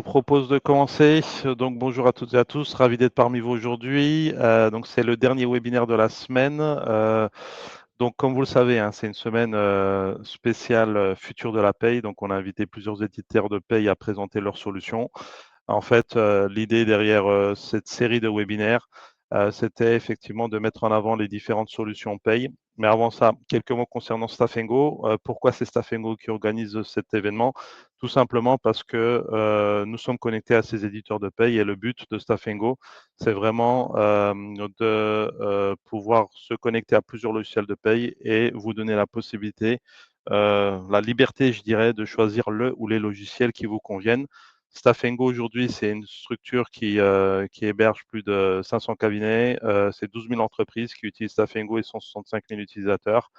Je vous propose de commencer. Donc bonjour à toutes et à tous, ravi d'être parmi vous aujourd'hui. Donc c'est le dernier webinaire de la semaine. Donc comme vous le savez, hein, c'est une semaine spéciale futur de la paye. Donc on a invité plusieurs éditeurs de paye à présenter leurs solutions. En fait, l'idée derrière cette série de webinaires, c'était effectivement de mettre en avant les différentes solutions paye. Mais avant ça, quelques mots concernant Stafengo. Pourquoi c'est Stafengo qui organise cet événement? Tout simplement parce que nous sommes connectés à ces éditeurs de paye et le but de Stafengo, c'est vraiment de pouvoir se connecter à plusieurs logiciels de paye et vous donner la possibilité, la liberté, je dirais, de choisir le ou les logiciels qui vous conviennent. Stafengo aujourd'hui, c'est une structure qui héberge plus de 500 cabinets. C'est 12 000 entreprises qui utilisent Stafengo et 165 000 utilisateurs.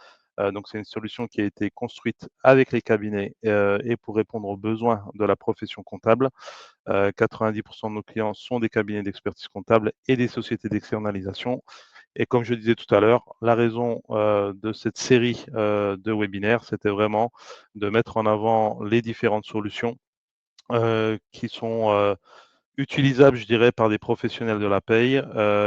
Donc c'est une solution qui a été construite avec les cabinets et pour répondre aux besoins de la profession comptable. 90% de nos clients sont des cabinets d'expertise comptable et des sociétés d'externalisation. Et comme je disais tout à l'heure, la raison de cette série de webinaires, c'était vraiment de mettre en avant les différentes solutions qui sont utilisables, je dirais, par des professionnels de la paye.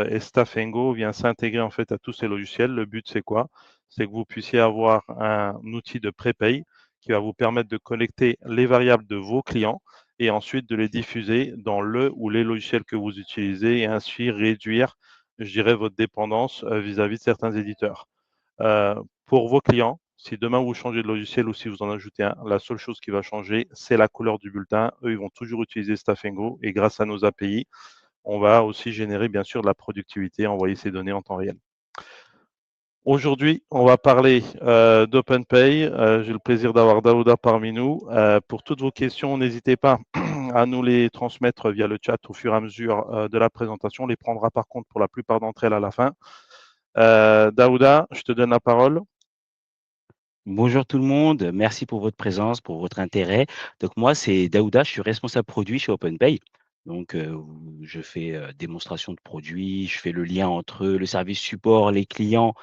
Et Stafengo vient s'intégrer en fait à tous ces logiciels. Le but, c'est quoi? C'est que vous puissiez avoir un outil de pré-paye qui va vous permettre de collecter les variables de vos clients et ensuite de les diffuser dans le ou les logiciels que vous utilisez et ainsi réduire, je dirais, votre dépendance vis-à-vis de certains éditeurs. Pour vos clients, si demain vous changez de logiciel ou si vous en ajoutez un, la seule chose qui va changer, c'est la couleur du bulletin. Eux, ils vont toujours utiliser Stafengo et grâce à nos API, on va aussi générer bien sûr de la productivité, envoyer ces données en temps réel. Aujourd'hui, on va parler d'OpenPay. J'ai le plaisir d'avoir Daouda parmi nous. Pour toutes vos questions, n'hésitez pas à nous les transmettre via le chat au fur et à mesure de la présentation. On les prendra par contre pour la plupart d'entre elles à la fin. Daouda, je te donne la parole. Bonjour tout le monde, merci pour votre présence, pour votre intérêt. Donc moi, c'est Daouda, je suis responsable produit chez OpenPay. Donc je fais démonstration de produits, je fais le lien entre le service support, les clients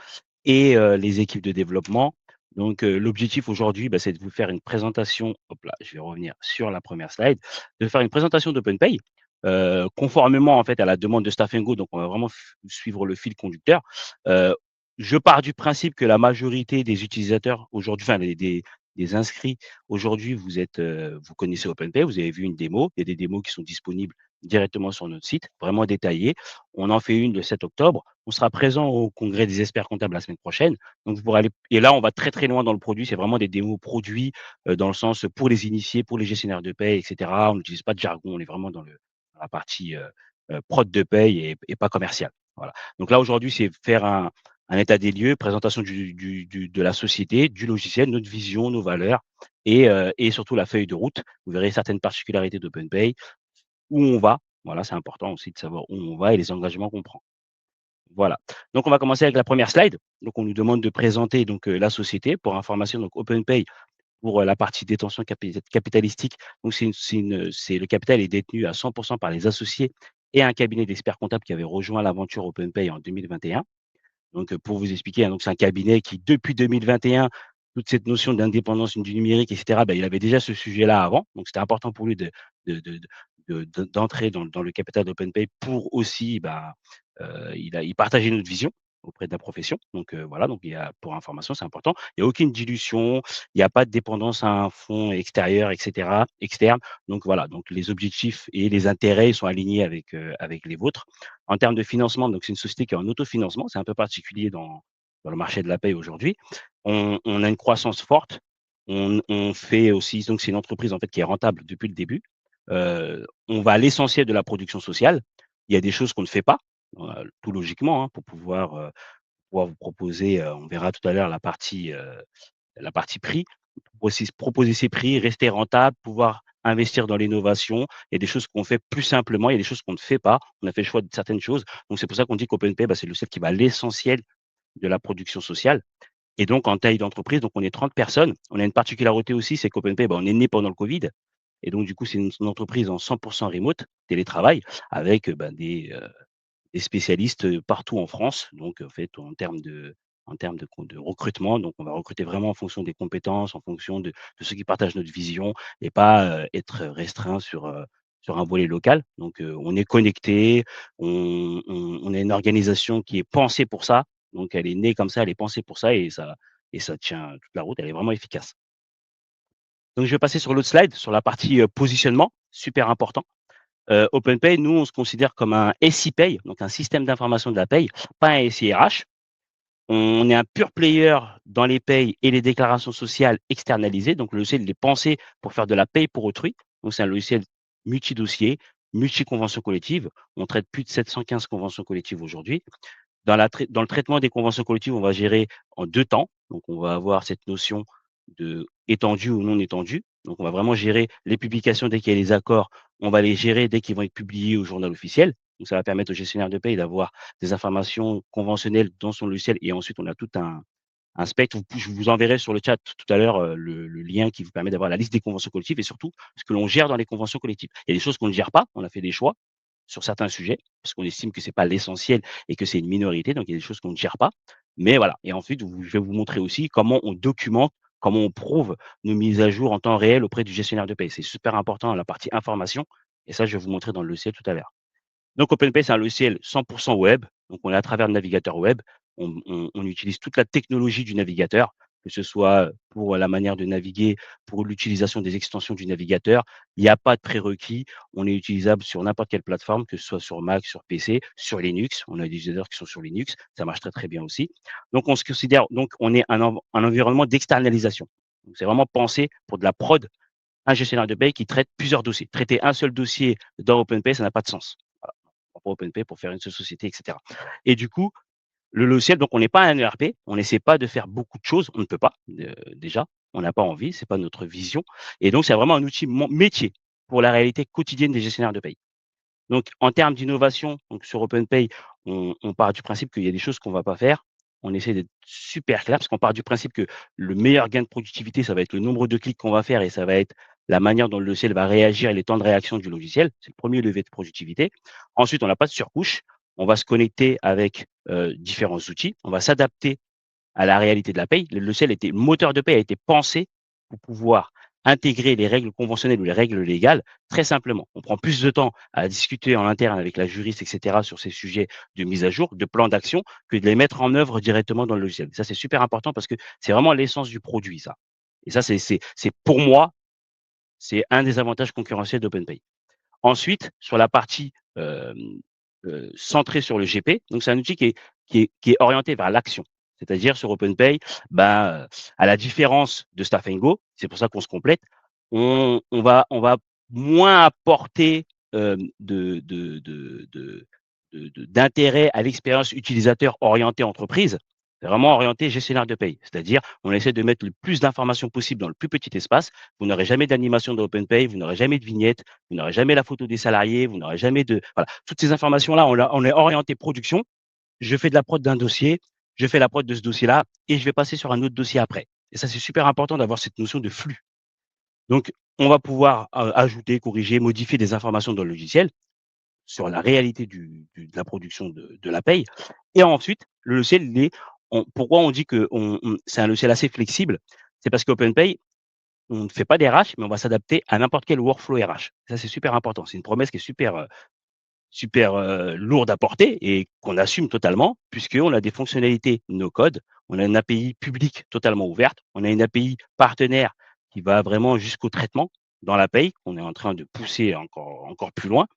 et les équipes de développement. Donc l'objectif aujourd'hui, c'est de vous faire une présentation. Hop là, je vais revenir sur la première slide, de faire une présentation d'OpenPay. Conformément en fait à la demande de Stafengo, donc on va vraiment suivre le fil conducteur. Euh, je pars du principe que la majorité des utilisateurs aujourd'hui, enfin des inscrits aujourd'hui, vous connaissez OpenPay, vous avez vu une démo, il y a des démos qui sont disponibles directement sur notre site, vraiment détaillées. On en fait une le 7 octobre. On sera présent au congrès des experts comptables la semaine prochaine. Donc vous pourrez aller et là, on va très, très loin dans le produit. C'est vraiment des démos produits, dans le sens pour les initiés, pour les gestionnaires de paie et cetera. On n'utilise pas de jargon, on est vraiment dans la partie, prod de paye et pas commerciale. Voilà. Donc là, aujourd'hui, c'est faire un état des lieux, présentation de la société, du logiciel, notre vision, nos valeurs et surtout la feuille de route. Vous verrez certaines particularités d'OpenPay, où on va. Voilà, c'est important aussi de savoir où on va et les engagements qu'on prend. Voilà. Donc on va commencer avec la première slide. Donc on nous demande de présenter donc la société. Pour information, donc OpenPay pour la partie détention capitalistique. Donc c'est le capital est détenu à 100 par les associés et un cabinet d'experts comptables qui avait rejoint l'aventure OpenPay en 2021. Donc pour vous expliquer, hein, donc c'est un cabinet qui depuis 2021, toute cette notion d'indépendance du numérique et cetera, il avait déjà ce sujet-là avant. Donc c'était important pour lui d'entrer dans le capital d'OpenPay pour aussi, il partageait notre vision auprès de la profession. Donc voilà, donc il y a pour information, c'est important. Il y a aucune dilution, il y a pas de dépendance à un fonds extérieur et cetera, externe. Donc voilà, donc les objectifs et les intérêts, ils sont alignés avec les vôtres. En termes de financement, donc c'est une société qui est en autofinancement, c'est un peu particulier dans le marché de la paie aujourd'hui. On a une croissance forte, on fait aussi donc c'est une entreprise en fait qui est rentable depuis le début. On va à l'essentiel de la production sociale. Il y a des choses qu'on ne fait pas, tout logiquement, hein, pour pouvoir vous proposer, on verra tout à l'heure la partie prix, aussi proposer ses prix, rester rentable, pouvoir investir dans l'innovation. Il y a des choses qu'on fait plus simplement, il y a des choses qu'on ne fait pas. On a fait le choix de certaines choses. Donc c'est pour ça qu'on dit qu'OpenPay, c'est le logiciel qui va à l'essentiel de la production sociale. Et donc en taille d'entreprise, donc on est 30 personnes. On a une particularité aussi, c'est qu'OpenPay, on est né pendant le Covid. Et donc du coup, c'est une entreprise en 100% remote, télétravail, avec des spécialistes partout en France. Donc, en fait, en termes de recrutement, donc on va recruter vraiment en fonction des compétences, en fonction de ceux qui partagent notre vision et pas être restreint sur un volet local. Donc, on est connecté, on a une organisation qui est pensée pour ça. Donc elle est née comme ça, elle est pensée pour ça et ça tient toute la route, elle est vraiment efficace. Donc je vais passer sur l'autre slide, sur la partie, positionnement, super important. OpenPay, nous, on se considère comme un SI-Pay, donc un système d'information de la paye, pas un SIRH. On est un pure player dans les payes et les déclarations sociales externalisées. Donc, le logiciel, il est pensé pour faire de la paye pour autrui. Donc, c'est un logiciel multi-dossier, multi-convention collective. On traite plus de 715 conventions collectives aujourd'hui. Dans le traitement des conventions collectives, on va gérer en 2 temps. Donc, on va avoir cette notion de étendu ou non étendu. Donc, on va vraiment gérer les publications dès qu'il y a les accords. On va les gérer dès qu'ils vont être publiés au journal officiel. Donc, ça va permettre au gestionnaire de paie d'avoir des informations conventionnelles dans son logiciel et ensuite on a tout un spectre. Je vous enverrai sur le chat tout à l'heure, le lien qui vous permet d'avoir la liste des conventions collectives et surtout ce que l'on gère dans les conventions collectives. Il y a des choses qu'on ne gère pas, on a fait des choix sur certains sujets, parce qu'on estime que c'est pas l'essentiel et que c'est une minorité, donc il y a des choses qu'on ne gère pas. Mais voilà, et ensuite, je vais vous montrer aussi comment on documente, comment on prouve nos mises à jour en temps réel auprès du gestionnaire de paie. C'est super important, la partie information, et ça, je vais vous montrer dans le logiciel tout à l'heure. Donc OpenPay, c'est un logiciel 100% web. Donc on est à travers le navigateur web. On utilise toute la technologie du navigateur, que ce soit pour la manière de naviguer, pour l'utilisation des extensions du navigateur. Il n'y a pas de prérequis. On est utilisable sur n'importe quelle plateforme, que ce soit sur Mac, sur PC, sur Linux. On a des utilisateurs qui sont sur Linux. Ça marche très, très bien aussi. Donc on se considère, donc on est un environnement d'externalisation. Donc c'est vraiment pensé pour de la prod, un gestionnaire de paie qui traite plusieurs dossiers. Traiter un seul dossier dans OpenPay, ça n'a pas de sens. Voilà. Pour OpenPay, pour faire une seule société, et cetera. Et du coup, le logiciel, donc on n'est pas un ERP, on n'essaie pas de faire beaucoup de choses, on ne peut pas, déjà, on n'a pas envie, c'est pas notre vision. Et donc, c'est vraiment un outil métier pour la réalité quotidienne des gestionnaires de paie. Donc, en termes d'innovation, donc sur OpenPay, on part du principe qu'il y a des choses qu'on ne va pas faire. On essaie d'être super clair parce qu'on part du principe que le meilleur gain de productivité, ça va être le nombre de clics qu'on va faire et ça va être la manière dont le logiciel va réagir et les temps de réaction du logiciel. C'est le premier levier de productivité. Ensuite, on n'a pas de surcouche. On va se connecter avec différents outils. On va s'adapter à la réalité de la paye. Le moteur de paye a été pensé pour pouvoir intégrer les règles conventionnelles ou les règles légales très simplement. On prend plus de temps à discuter en interne avec la juriste, etc., sur ces sujets de mise à jour, de plan d'action, que de les mettre en œuvre directement dans le logiciel. Ça, c'est super important parce que c'est vraiment l'essence du produit, ça. Et ça, c'est pour moi, c'est un des avantages concurrentiels d'OpenPay. Ensuite, sur la partie centrée sur le GP, donc c'est un outil qui est orienté vers l'action. C'est-à-dire sur OpenPay, bah, à la différence de Staf Go, c'est pour ça qu'on se complète, on va moins apporter d'intérêt à l'expérience utilisateur orientée entreprise. C'est vraiment orienté gestionnaire de paye. C'est-à-dire, on essaie de mettre le plus d'informations possible dans le plus petit espace. Vous n'aurez jamais d'animation de OpenPay, vous n'aurez jamais de vignette, vous n'aurez jamais la photo des salariés, vous n'aurez jamais de voilà, toutes ces informations-là, on est orienté production. Je fais de la prod d'un dossier, je fais la prod de ce dossier-là et je vais passer sur un autre dossier après. Et ça, c'est super important d'avoir cette notion de flux. Donc, on va pouvoir ajouter, corriger, modifier des informations dans le logiciel sur la réalité de la production de la paye. Et ensuite, le logiciel, pourquoi on dit que c'est un logiciel assez flexible? C'est parce qu'OpenPay, on ne fait pas d'RH, mais on va s'adapter à n'importe quel workflow RH. Ça, c'est super important. C'est une promesse qui est super lourde à porter et qu'on assume totalement, puisqu'on a des fonctionnalités no-code, on a une API publique totalement ouverte, on a une API partenaire qui va vraiment jusqu'au traitement dans la paye, qu'on est en train de pousser encore plus loin.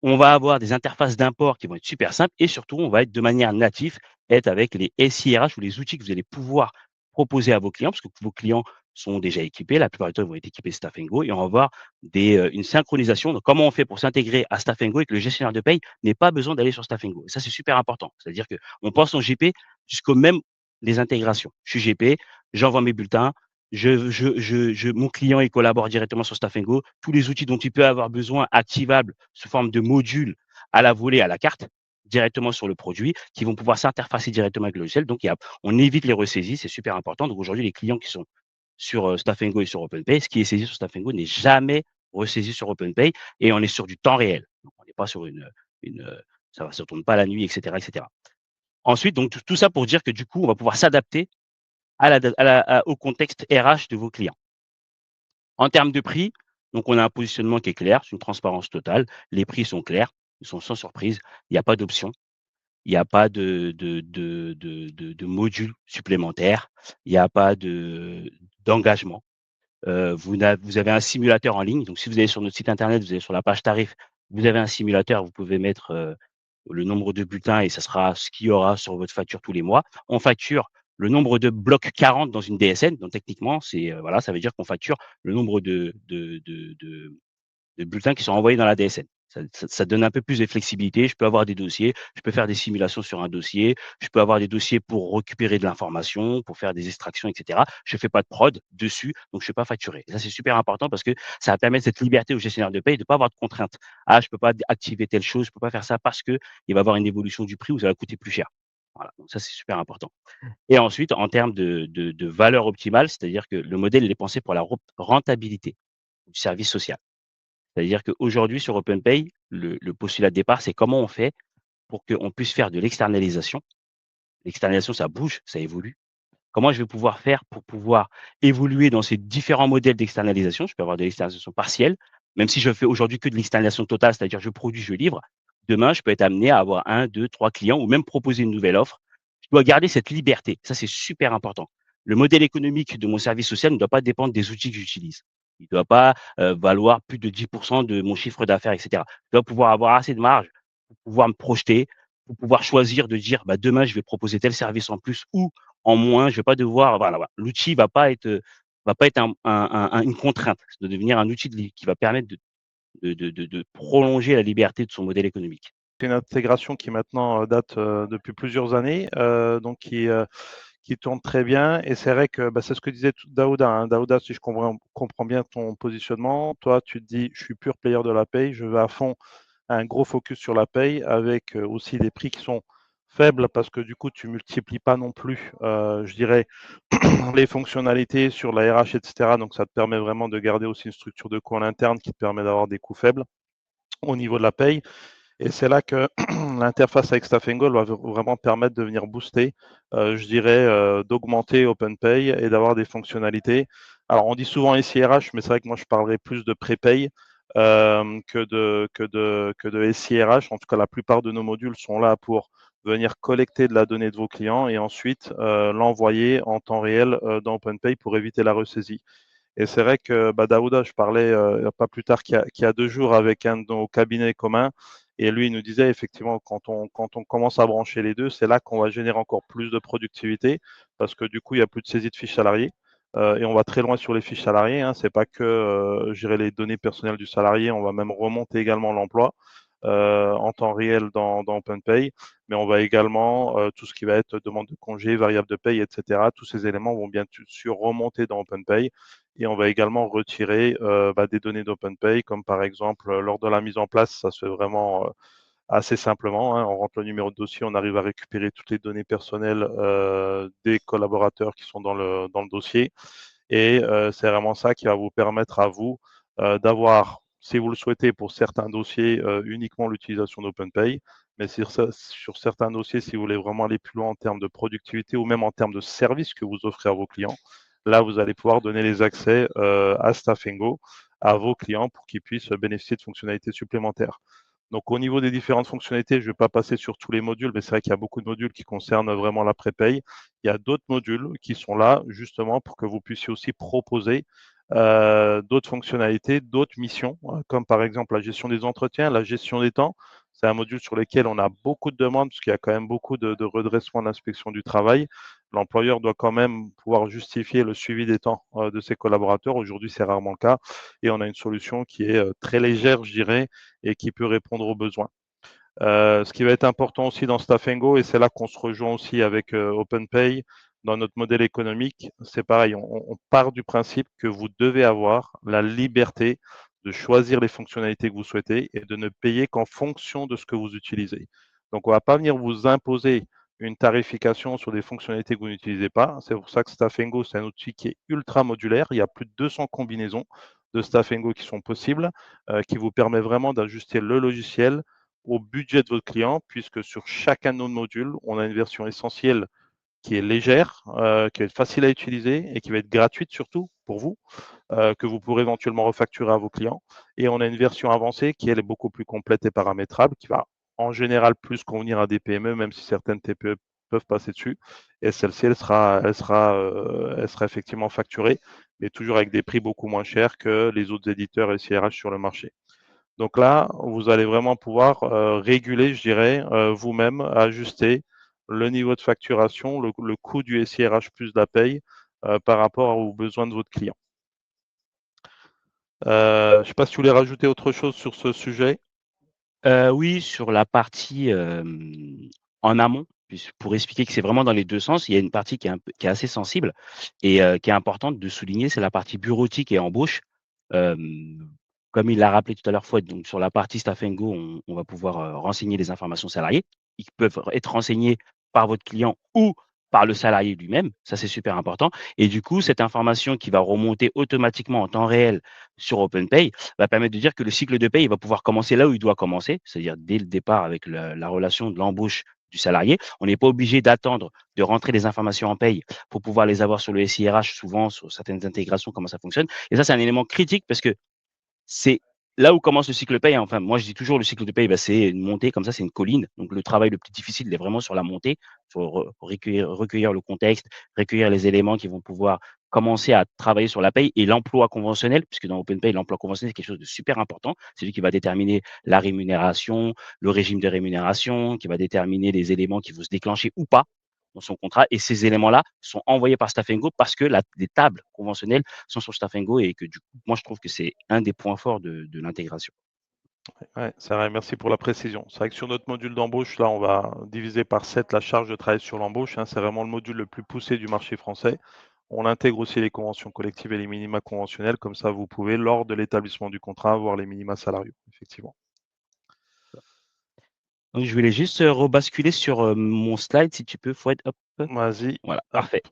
On va avoir des interfaces d'import qui vont être super simples et surtout, on va être de manière native, être avec les SIRH ou les outils que vous allez pouvoir proposer à vos clients, parce que vos clients sont déjà équipés. La plupart du temps, ils vont être équipés Staf Go et on va avoir une synchronisation. Donc, comment on fait pour s'intégrer à Staf Go et que le gestionnaire de paye n'ait pas besoin d'aller sur Staf Go. Et ça, c'est super important. C'est-à-dire qu'on pense en GP jusqu'au même les intégrations. Je suis GP, j'envoie mes bulletins, mon client, il collabore directement sur Staf Go. Tous les outils dont il peut avoir besoin activables sous forme de modules à la volée, à la carte, directement sur le produit, qui vont pouvoir s'interfacer directement avec le logiciel. Donc, on évite les ressaisies, c'est super important. Donc, aujourd'hui, les clients qui sont sur Staf Go et sur OpenPay, ce qui est saisi sur Staf Go n'est jamais ressaisi sur OpenPay et on est sur du temps réel. Donc, on n'est pas sur ça ne se tourne pas la nuit, etc., etc. Ensuite, donc, tout ça pour dire que du coup, on va pouvoir s'adapter au contexte RH de vos clients. En termes de prix, Donc on a un positionnement qui est clair, c'est une transparence totale, les prix sont clairs, ils sont sans surprise, il n'y a pas d'option, il n'y a pas de modules supplémentaires, il n'y a pas d'engagement. Vous avez un simulateur en ligne, donc si vous allez sur notre site internet, vous allez sur la page tarif, vous avez un simulateur, vous pouvez mettre, le nombre de bulletins et ça sera ce qu'il y aura sur votre facture tous les mois. On facture le nombre de blocs 40 dans une DSN, donc techniquement, c'est, voilà, ça veut dire qu'on facture le nombre de bulletins qui sont envoyés dans la DSN. Ça donne un peu plus de flexibilité. Je peux avoir des dossiers, je peux faire des simulations sur un dossier, je peux avoir des dossiers pour récupérer de l'information, pour faire des extractions, et cetera. Je ne fais pas de prod dessus, donc je ne suis pas facturé. Et ça, c'est super important parce que ça va permettre cette liberté au gestionnaire de paie de ne pas avoir de contraintes. Ah, je ne peux pas activer telle chose, je ne peux pas faire ça parce qu'il va y avoir une évolution du prix ou ça va coûter plus cher. Voilà, donc ça, c'est super important. Et ensuite, en termes de valeur optimale, c'est-à-dire que le modèle, il est pensé pour la rentabilité du service social. C'est-à-dire qu'aujourd'hui sur OpenPay, le postulat de départ, c'est comment on fait pour qu'on puisse faire de l'externalisation. L'externalisation, ça bouge, ça évolue. Comment je vais pouvoir faire pour pouvoir évoluer dans ces différents modèles d'externalisation? Je peux avoir de l'externalisation partielle, même si je fais aujourd'hui que de l'externalisation totale, c'est-à-dire je produis, je livre. Demain, je peux être amené à avoir un, 2, 3 clients ou même proposer une nouvelle offre. Je dois garder cette liberté. Ça, c'est super important. Le modèle économique de mon service social ne doit pas dépendre des outils que j'utilise. Il ne doit pas valoir plus de 10 de mon chiffre d'affaires, et cetera. Je dois pouvoir avoir assez de marge pour pouvoir me projeter, pour pouvoir choisir de dire: «Bah, demain, je vais proposer tel service en plus ou en moins, je vais pas devoir voilà. L'outil va pas être une contrainte. Ça doit devenir un outil qui va permettre de prolonger la liberté de son modèle économique. C'est une intégration qui maintenant date depuis plusieurs années, donc qui tourne très bien. Et c'est vrai que bah, c'est ce que disait Daouda. Hein. Daouda, si je comprends bien ton positionnement, toi, tu te dis, je suis pur player de la paye, je vais à fond un gros focus sur la paye avec aussi des prix qui sont faibles parce que du coup, tu multiplies pas non plus, je dirais, les fonctionnalités sur la RH, etc. Donc, ça te permet vraiment de garder aussi une structure de coût en interne qui te permet d'avoir des coûts faibles au niveau de la paye. Et c'est là que l'interface avec Staffengo va vraiment permettre de venir booster, je dirais, d'augmenter OpenPay et d'avoir des fonctionnalités. Alors, on dit souvent SIRH, mais c'est vrai que moi, je parlerai plus de prépay que de SIRH. En tout cas, la plupart de nos modules sont là pour venir collecter de la donnée de vos clients et ensuite l'envoyer en temps réel dans OpenPay pour éviter la ressaisie. Et c'est vrai que bah, Daouda, je parlais pas plus tard qu'il y a 2 jours avec un de nos cabinets communs. Et lui, il nous disait effectivement, quand on commence à brancher les deux, c'est là qu'on va générer encore plus de productivité parce que du coup, il n'y a plus de saisie de fiches salariés. Et on va très loin sur les fiches salariées. Hein. C'est pas que gérer les données personnelles du salarié, on va même remonter également l'emploi en temps réel dans OpenPay, mais on va également tout ce qui va être demande de congé, variable de paye, etc. Tous ces éléments vont bien sûr remonter dans OpenPay et on va également retirer des données d'OpenPay, comme par exemple lors de la mise en place, ça se fait vraiment assez simplement. Hein. On rentre le numéro de dossier, on arrive à récupérer toutes les données personnelles des collaborateurs qui sont dans le dossier. Et c'est vraiment ça qui va vous permettre à vous d'avoir, si vous le souhaitez, pour certains dossiers, uniquement l'utilisation d'OpenPay. Mais sur certains dossiers, si vous voulez vraiment aller plus loin en termes de productivité ou même en termes de service que vous offrez à vos clients, là, vous allez pouvoir donner les accès à Stafengo à vos clients pour qu'ils puissent bénéficier de fonctionnalités supplémentaires. Donc, au niveau des différentes fonctionnalités, je ne vais pas passer sur tous les modules, mais c'est vrai qu'il y a beaucoup de modules qui concernent vraiment la prépay. Il y a d'autres modules qui sont là justement pour que vous puissiez aussi proposer d'autres fonctionnalités, d'autres missions, comme par exemple la gestion des entretiens, la gestion des temps. C'est un module sur lequel on a beaucoup de demandes, parce qu'il y a quand même beaucoup de redressement de l'inspection du travail. L'employeur doit quand même pouvoir justifier le suivi des temps de ses collaborateurs. Aujourd'hui, c'est rarement le cas. Et on a une solution qui est très légère, je dirais, et qui peut répondre aux besoins. Ce qui va être important aussi dans Stafengo, et c'est là qu'on se rejoint aussi avec OpenPay, dans notre modèle économique, c'est pareil, on part du principe que vous devez avoir la liberté de choisir les fonctionnalités que vous souhaitez et de ne payer qu'en fonction de ce que vous utilisez. Donc, on ne va pas venir vous imposer une tarification sur des fonctionnalités que vous n'utilisez pas. C'est pour ça que Stafengo, c'est un outil qui est ultra modulaire. Il y a plus de 200 combinaisons de Stafengo qui sont possibles, qui vous permet vraiment d'ajuster le logiciel au budget de votre client, puisque sur chacun de nos modules, on a une version essentielle qui est légère, qui va être facile à utiliser et qui va être gratuite surtout pour vous, que vous pourrez éventuellement refacturer à vos clients. Et on a une version avancée qui elle est beaucoup plus complète et paramétrable, qui va en général plus convenir à des PME, même si certaines TPE peuvent passer dessus. Et celle-ci, elle sera effectivement facturée, mais toujours avec des prix beaucoup moins chers que les autres éditeurs SIRH sur le marché. Donc là, vous allez vraiment pouvoir réguler, je dirais, vous-même, ajuster le niveau de facturation, le coût du SIRH plus la paye par rapport aux besoins de votre client. Je ne sais pas si vous voulez rajouter autre chose sur ce sujet. Oui, sur la partie, en amont, pour expliquer que c'est vraiment dans les 2 sens. Il y a une partie qui est assez sensible et qui est importante de souligner, c'est la partie bureautique et embauche. Hem, Comme il l'a rappelé tout à l'heure Fouad, donc sur la partie Stop and Go, on va pouvoir, renseigner les informations salariées. Ils peuvent être renseignés par votre client ou par le salarié lui-même, ça c'est super important et du coup, cette information qui va remonter automatiquement en temps réel sur OpenPay va permettre de dire que le cycle de paie, il va pouvoir commencer là où il doit commencer, c'est-à-dire dès le départ avec la relation de l'embauche du salarié. On n'est pas obligé d'attendre de rentrer les informations en paye pour pouvoir les avoir sur le SIRH, souvent sur certaines intégrations, comment ça fonctionne. Et ça, c'est un élément critique parce que c'est là où commence le cycle paye, hein. Enfin, moi, je dis toujours le cycle de paye, bah, c'est une montée comme ça, c'est une colline. Donc le travail le plus difficile, il est vraiment sur la montée, sur recueillir le contexte, recueillir les éléments qui vont pouvoir commencer à travailler sur la paye et l'emploi conventionnel, puisque dans OpenPay, l'emploi conventionnel, c'est quelque chose de super important. C'est lui qui va déterminer la rémunération, le régime de rémunération, qui va déterminer les éléments qui vont se déclencher ou pas dans son contrat. Et ces éléments-là sont envoyés par Staf Go parce que les tables conventionnelles sont sur Staf Go et que du coup, moi, je trouve que c'est un des points forts de l'intégration. Ouais, c'est vrai, merci pour la précision. C'est vrai que sur notre module d'embauche, là, on va diviser par 7 la charge de travail sur l'embauche, hein. C'est vraiment le module le plus poussé du marché français. On intègre aussi les conventions collectives et les minima conventionnels. Comme ça, vous pouvez, lors de l'établissement du contrat, voir les minima salariaux, effectivement. Donc, je voulais juste rebasculer sur mon slide, si tu peux, Fouad. Hop, Vas-y, voilà, hop. parfait.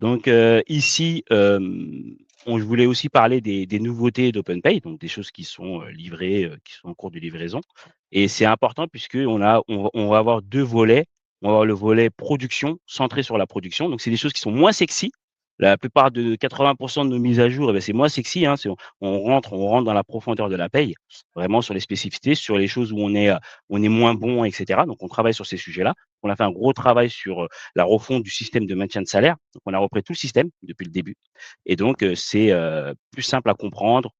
Donc, ici, je voulais aussi parler des nouveautés d'OpenPay, donc des choses qui sont livrées, qui sont en cours de livraison. Et c'est important puisque on va avoir 2 volets. On va avoir le volet production, centré sur la production. Donc, c'est des choses qui sont moins sexy. La plupart de 80 de nos mises à jour, eh beh, c'est moins sexy, hein. On rentre dans la profondeur de la paye, vraiment sur les spécificités, sur les choses où on est moins bon, et cetera. Donc, on travaille sur ces sujets-là. On a fait un gros travail sur la refonte du système de maintien de salaire. Donc on a repris tout le système depuis le début et donc c'est, plus simple à comprendre,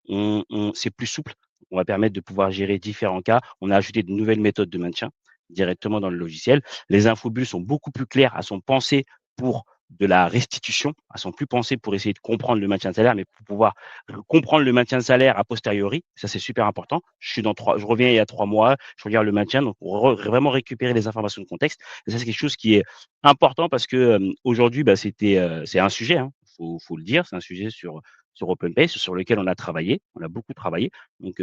c'est plus souple. On va permettre de pouvoir gérer différents cas. On a ajouté de nouvelles méthodes de maintien directement dans le logiciel. Les infobulles sont beaucoup plus claires, elles sont pensées pour de la restitution, elles sont plus pensées pour essayer de comprendre le maintien de salaire, mais pour pouvoir comprendre le maintien de salaire a posteriori. Ça, c'est super important. Je reviens il y a 3 mois, je regarde le maintien, donc vraiment récupérer les informations de contexte et ça, c'est quelque chose qui est important parce que, aujourd'hui, bah, c'est un sujet, hein, faut le dire, c'est un sujet sur OpenPay, sur lequel on a travaillé, on a beaucoup travaillé. Donc,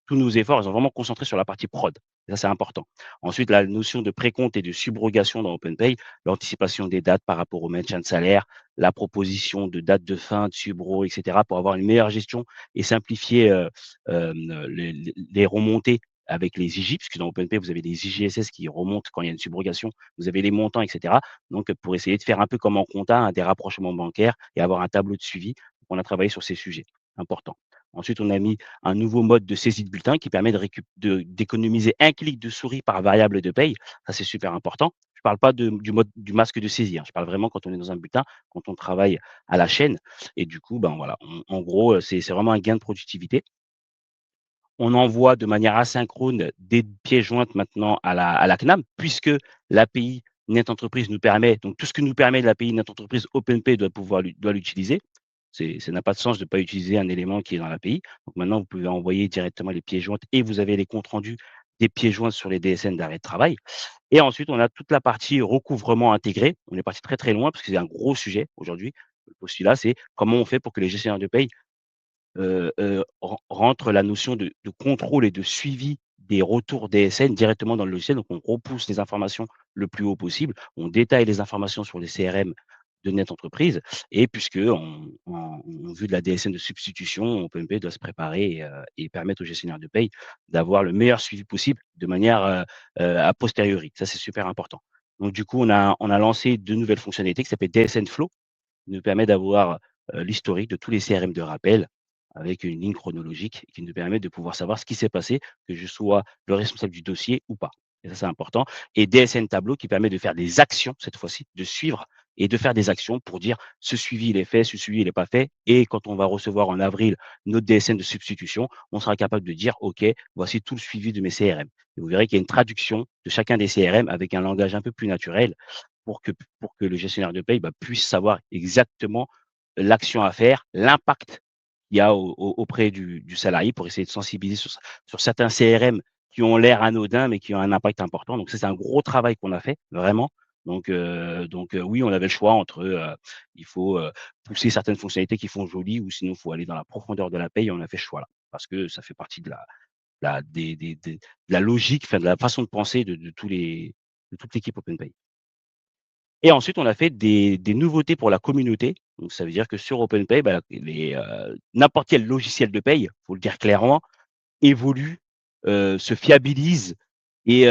tous nos efforts, ils sont vraiment concentrés sur la partie prod. Et ça, c'est important. Ensuite, la notion de précompte et de subrogation dans OpenPay, l'anticipation des dates par rapport au maintien de salaire, la proposition de date de fin, de subro, et cetera, pour avoir une meilleure gestion et simplifier, les remontées avec les IJ, puisque dans OpenPay, vous avez des IJSS qui remontent quand il y a une subrogation, vous avez les montants, et cetera. Donc, pour essayer de faire un peu comme en compta, hein, des rapprochements bancaires et avoir un tableau de suivi. On a travaillé sur ces sujets importants. Ensuite, on a mis un nouveau mode de saisie de bulletin qui permet d'économiser un clic de souris par variable de paye. Ça, c'est super important. Je ne parle pas du mode du masque de saisie, hein. Je parle vraiment quand on est dans un bulletin, quand on travaille à la chaîne. Et du coup, ben voilà, en gros, c'est vraiment un gain de productivité. On envoie de manière asynchrone des pièces jointes maintenant à la CNAM, puisque l'API Net Entreprise nous permet donc tout ce que nous permet l'API Net Entreprise, OpenPay doit l'utiliser. Ça n'a pas de sens de ne pas utiliser un élément qui est dans l'API. Donc maintenant, vous pouvez envoyer directement les pièces jointes et vous avez les comptes rendus des pièces jointes sur les DSN d'arrêt de travail. Et ensuite, on a toute la partie recouvrement intégré. On est parti très, très loin parce que c'est un gros sujet aujourd'hui. Le postulat, c'est comment on fait pour que les gestionnaires de paye rentre la notion de contrôle et de suivi des retours DSN directement dans le logiciel. Donc, on repousse les informations le plus haut possible. On détaille les informations sur les CRM de Net Entreprise et puisque en vue de la DSN de substitution, OpenPay doit se préparer et permettre aux gestionnaires de paye d'avoir le meilleur suivi possible de manière, a posteriori. Ça, c'est super important. Donc du coup, on a lancé de nouvelles fonctionnalités qui s'appellent DSN Flow, qui nous permet d'avoir, l'historique de tous les CRM de rappel avec une ligne chronologique qui nous permet de pouvoir savoir ce qui s'est passé, que je sois le responsable du dossier ou pas. Et ça, c'est important. Et DSN Tableau qui permet de faire des actions cette fois-ci, de suivre et de faire des actions pour dire ce suivi il est fait, ce suivi il est pas fait. Et quand on va recevoir en avril notre DSN de substitution, on sera capable de dire OK, voici tout le suivi de mes CRM. Et vous verrez qu'il y a une traduction de chacun des CRM avec un langage un peu plus naturel pour que le gestionnaire de paye, bah, puisse savoir exactement l'action à faire, l'impact qu'il y a auprès du salarié pour essayer de sensibiliser sur certains CRM qui ont l'air anodins, mais qui ont un impact important. Donc ça, c'est un gros travail qu'on a fait, vraiment. Donc oui, on avait le choix entre, il faut, pousser certaines fonctionnalités qui font joli ou sinon il faut aller dans la profondeur de la paye et on a fait ce choix-là. Parce que ça fait partie de la logique, enfin de la façon de penser de toute l'équipe OpenPay. Et ensuite, on a fait des nouveautés pour la communauté. Donc ça veut dire que sur OpenPay, bah, n'importe quel logiciel de paye, faut le dire clairement, évolue, se fiabilise et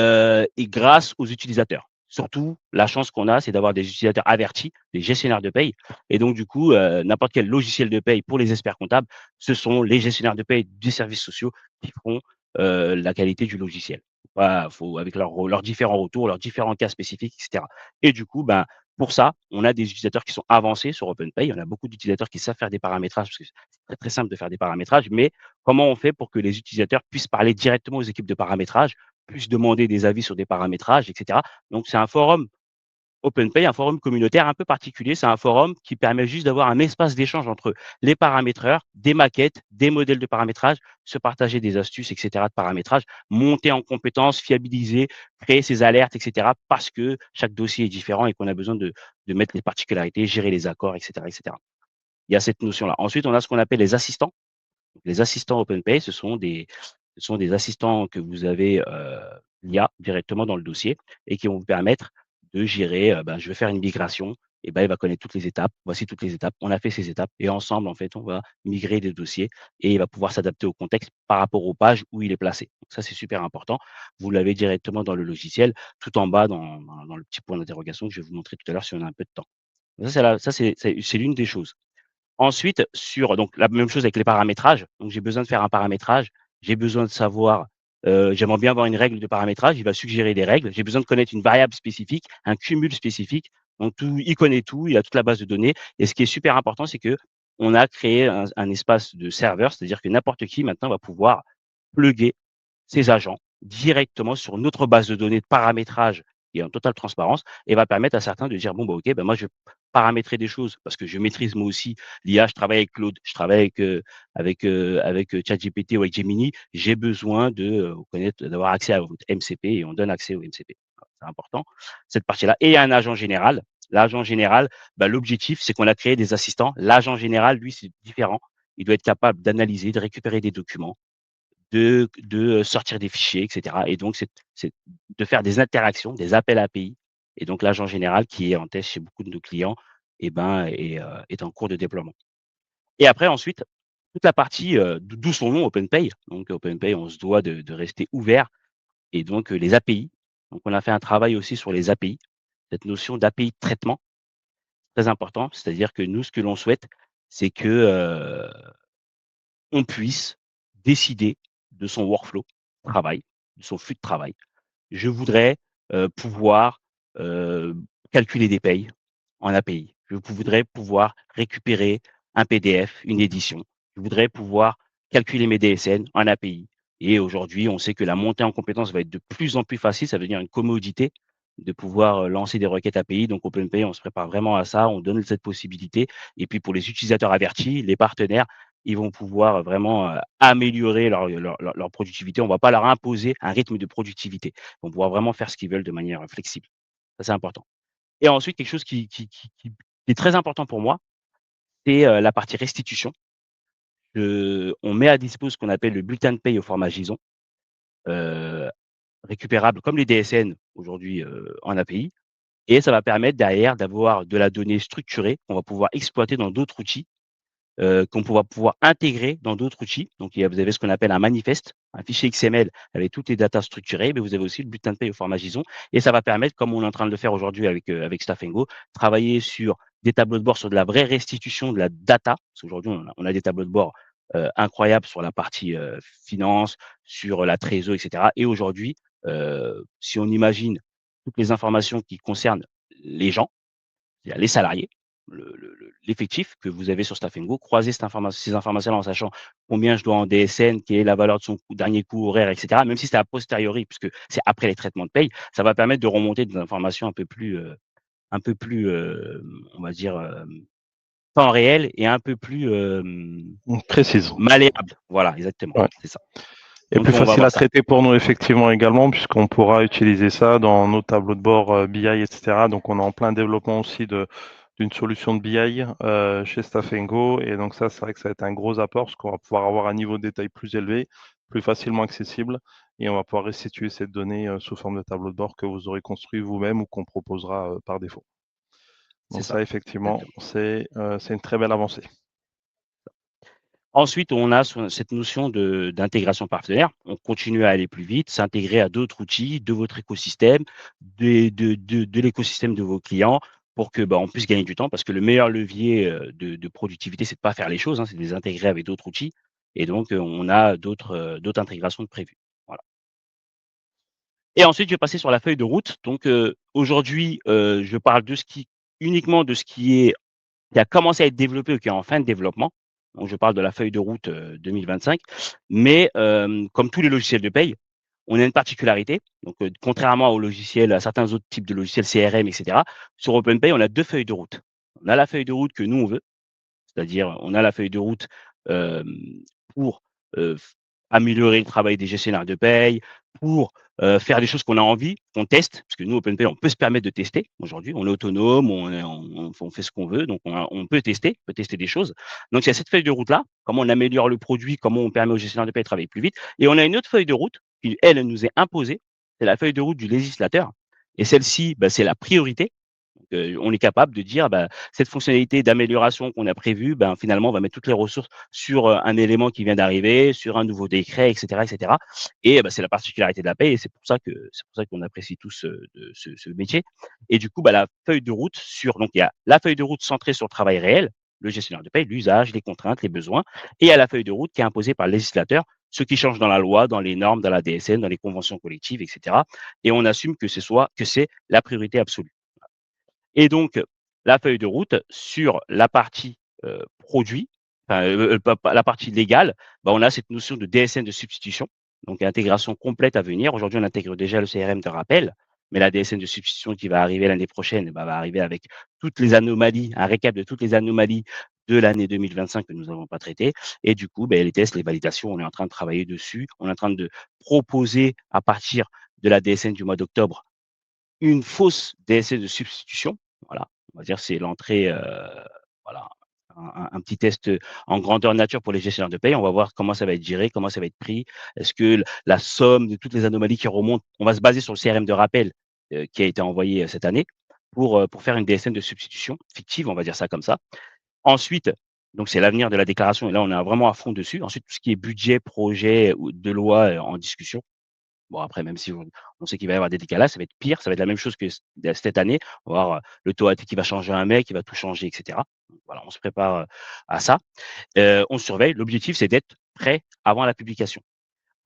grâce aux utilisateurs. Surtout, la chance qu'on a, c'est d'avoir des utilisateurs avertis, des gestionnaires de paye et donc du coup, n'importe quel logiciel de paye pour les experts comptables, ce sont les gestionnaires de paye des services sociaux qui feront, la qualité du logiciel. Voilà, faut avec leurs différents retours, leurs différents cas spécifiques et cetera et du coup, ben, pour ça, on a des utilisateurs qui sont avancés sur OpenPay. On a beaucoup d'utilisateurs qui savent faire des paramétrages parce que c'est très, très simple de faire des paramétrages, mais comment on fait pour que les utilisateurs puissent parler directement aux équipes de paramétrage, puissent demander des avis sur des paramétrages et cetera. Donc c'est un forum OpenPay, un forum communautaire un peu particulier. C'est un forum qui permet juste d'avoir un espace d'échange entre les paramétreurs, des maquettes, des modèles de paramétrage, se partager des astuces et cetera de paramétrage, monter en compétences, fiabiliser, créer ses alertes et cetera parce que chaque dossier est différent et qu'on a besoin de mettre les particularités, gérer les accords et cetera et cetera. Il y a cette notion-là. Ensuite, on a ce qu'on appelle les assistants. Les assistants OpenPay, ce sont des assistants que vous avez, l'IA directement dans le dossier et qui vont vous permettre de gérer, ben, je vais faire une migration et ben, il va connaître toutes les étapes. Voici toutes les étapes. On a fait ces étapes et ensemble, en fait, on va migrer des dossiers et il va pouvoir s'adapter au contexte par rapport aux pages où il est placé. Donc ça, c'est super important. Vous l'avez directement dans le logiciel, tout en bas dans le petit point d'interrogation que je vais vous montrer tout à l'heure si on a un peu de temps. Ça, c'est l'une des choses. Ensuite, sur donc la même chose avec les paramétrages. Donc j'ai besoin de faire un paramétrage, j'ai besoin de savoir, j'aimerais bien avoir une règle de paramétrage, il va suggérer des règles. J'ai besoin de connaître une variable spécifique, un cumul spécifique. Donc tout il connaît tout, il a toute la base de données et ce qui est super important, c'est qu'on a créé un espace de serveur, c'est-à-dire que n'importe qui maintenant va pouvoir plugger ses agents directement sur notre base de données de paramétrage qui est en totale transparence et va permettre à certains de dire: «Bon, bah, OK, ben, moi, je vais paramétrer des choses» parce que je maîtrise moi aussi l'IA, je travaille avec Claude, je travaille avec ChatGPT ou avec Gemini. J'ai besoin de, connaître d'avoir accès à votre MCP et on donne accès au MCP. C'est important, cette partie-là et il y a un agent général. L'agent général, bah, l'objectif, c'est qu'on a créé des assistants. L'agent général, lui, c'est différent. Il doit être capable d'analyser, de récupérer des documents, de sortir des fichiers et cetera et donc c'est de faire des interactions, des appels API et donc l'agent général qui est en test chez beaucoup de nos clients et ben, est en cours de déploiement et après ensuite, toute la partie, d'où son nom OpenPay. Donc OpenPay, on se doit de rester ouvert et donc les API. Donc on a fait un travail aussi sur les API. Cette notion d'API de traitement, très important. C'est-à-dire que nous, ce que l'on souhaite, c'est que, on puisse décider de son workflow travail, de son flux de travail. Je voudrais, pouvoir, heu, calculer des payes en API. Je voudrais pouvoir récupérer un PDF, une édition. Je voudrais pouvoir calculer mes DSN en API et aujourd'hui, on sait que la montée en compétences va être de plus en plus facile. Ça veut dire une commodité de pouvoir, lancer des requêtes API. Donc OpenPay, on se prépare vraiment à ça, on donne cette possibilité et puis pour les utilisateurs avertis, les partenaires, ils vont pouvoir vraiment, améliorer leur productivité. On ne va pas leur imposer un rythme de productivité. Ils vont pouvoir vraiment faire ce qu'ils veulent de manière, flexible. Ça, c'est important et ensuite quelque chose qui est très important pour moi, c'est, la partie restitution. On met à dispo ce qu'on appelle le bulletin de paye au format JSON, heu, récupérable comme les DSN aujourd'hui, en API et ça va permettre derrière d'avoir de la donnée structurée qu'on va pouvoir exploiter dans d'autres outils qu'on va pouvoir intégrer dans d'autres outils. Donc vous avez ce qu'on appelle un manifeste, un fichier XML avec toutes les datas structurées, mais vous avez aussi le bulletin de paie au format JSON et ça va permettre, comme on est en train de le faire aujourd'hui avec Staff & Go, travailler sur des tableaux de bord, sur de la vraie restitution de la data. Parce qu'aujourd'hui, on a des tableaux de bord, incroyables sur la partie, finance, sur la trésor et cetera et aujourd'hui, si on imagine toutes les informations qui concernent les gens, c'est-à-dire les salariés, l'effectif que vous avez sur Staf & Go, croiser ces informations-là en sachant combien je dois en DSN, quelle est la valeur de son dernier coût horaire et cetera, même si c'est a posteriori puisque c'est après les traitements de paye, ça va permettre de remonter des informations un peu plus, on va dire, temps réel et un peu plus, Précise. malléable. Voilà, exactement, Ouais. c'est ça. Et Donc plus on va facile voir à ça. traiter pour nous effectivement également, puisqu'on pourra utiliser ça dans nos tableaux de bord BI, etc. Donc on est en plein développement aussi d'une solution de BI chez Staff & Go. Et donc ça, c'est vrai que ça va être un gros apport, parce qu'on va pouvoir avoir un niveau de détail plus élevé, plus facilement accessible, et on va pouvoir restituer cette donnée sous forme de tableau de bord que vous aurez construit vous-même ou qu'on proposera par défaut. C'est Donc ça, ça, effectivement, exactement. c'est une très belle avancée. Ensuite, on a cette notion d'intégration partenaire. On continue à aller plus vite, s'intégrer à d'autres outils de votre écosystème, de l'écosystème de vos clients pour que, bah, on puisse gagner du temps parce que le meilleur levier, de productivité, c'est de pas faire les choses, hein, c'est de les intégrer avec d'autres outils et donc, on a d'autres intégrations de prévues. Voilà et ensuite, je vais passer sur la feuille de route. Donc, aujourd'hui, je parle uniquement de ce qui a commencé à être développé ou qui est en fin de développement. Donc je parle de la feuille de route, 2025. Mais, comme tous les logiciels de paye, on a une particularité. Donc, contrairement aux logiciels à certains autres types de logiciels CRM et cetera, sur OpenPay, on a 2 feuilles de route. On a la feuille de route que nous on veut, c'est-à-dire, on a la feuille de route, hem, pour, f améliorer le travail des gestionnaires de paye, pour, faire des choses qu'on a envie, qu'on teste, parce que nous, OpenPay, on peut se permettre de tester. Aujourd'hui, on est autonome, on fait ce qu'on veut, donc on peut tester des choses. Donc il y a cette feuille de route-là, comment on améliore le produit, comment on permet aux gestionnaires de paie de travailler plus vite et on a une autre feuille de route qui, elle nous est imposée, c'est la feuille de route du législateur et celle-ci, bah, c'est la priorité. On est capable de dire, bah, cette fonctionnalité d'amélioration qu'on a prévue, ben, finalement, on va mettre toutes les ressources sur, un élément qui vient d'arriver, sur un nouveau décret et cetera et cetera et bah, c'est la particularité de la paie et c'est pour ça qu'on apprécie tous, ce métier et du coup, bah, la feuille de route donc il y a la feuille de route centrée sur le travail réel, le gestionnaire de paie, l'usage, les contraintes, les besoins et il y a la feuille de route qui est imposée par le législateur, ce qui change dans la loi, dans les normes, dans la DSN, dans les conventions collectives et cetera et on assume que c'est la priorité absolue. Et donc, la feuille de route sur la partie, produit, enfin, pas la partie légale, bah, on a cette notion de DSN de substitution, donc intégration complète à venir. Aujourd'hui, on intègre déjà le CRM de rappel, mais la DSN de substitution qui va arriver l'année prochaine, bah, va arriver avec toutes les anomalies, un récap de toutes les anomalies de l'année 2025 que nous n'avons pas traitées et du coup, beh, les tests, les validations, on est en train de travailler dessus. On est en train de proposer à partir de la DSN du mois d'octobre une fausse DSS de substitution, voilà, on va dire c'est l'entrée, voilà, un petit test, en grandeur nature pour les gestionnaires de paie. On va voir comment ça va être géré, comment ça va être pris. Est-ce que la somme de toutes les anomalies qui remontent on va se baser sur le CRM de rappel, qui a été envoyé, cette année pour faire une DSN de substitution fictive, on va dire ça comme ça. Ensuite, donc c'est l'avenir de la déclaration et là on est vraiment à fond dessus. Ensuite, tout ce qui est budget, projet ou de loi, en discussion. Bon après même si on sait qu'il va y avoir des décalages, ça va être pire, ça va être la même chose que cette année. On va avoir, le taux AT qui va changer un mec, qui va tout changer et cetera. Donc voilà, on se prépare, à ça. On surveille. L'objectif, c'est d'être prêt avant la publication.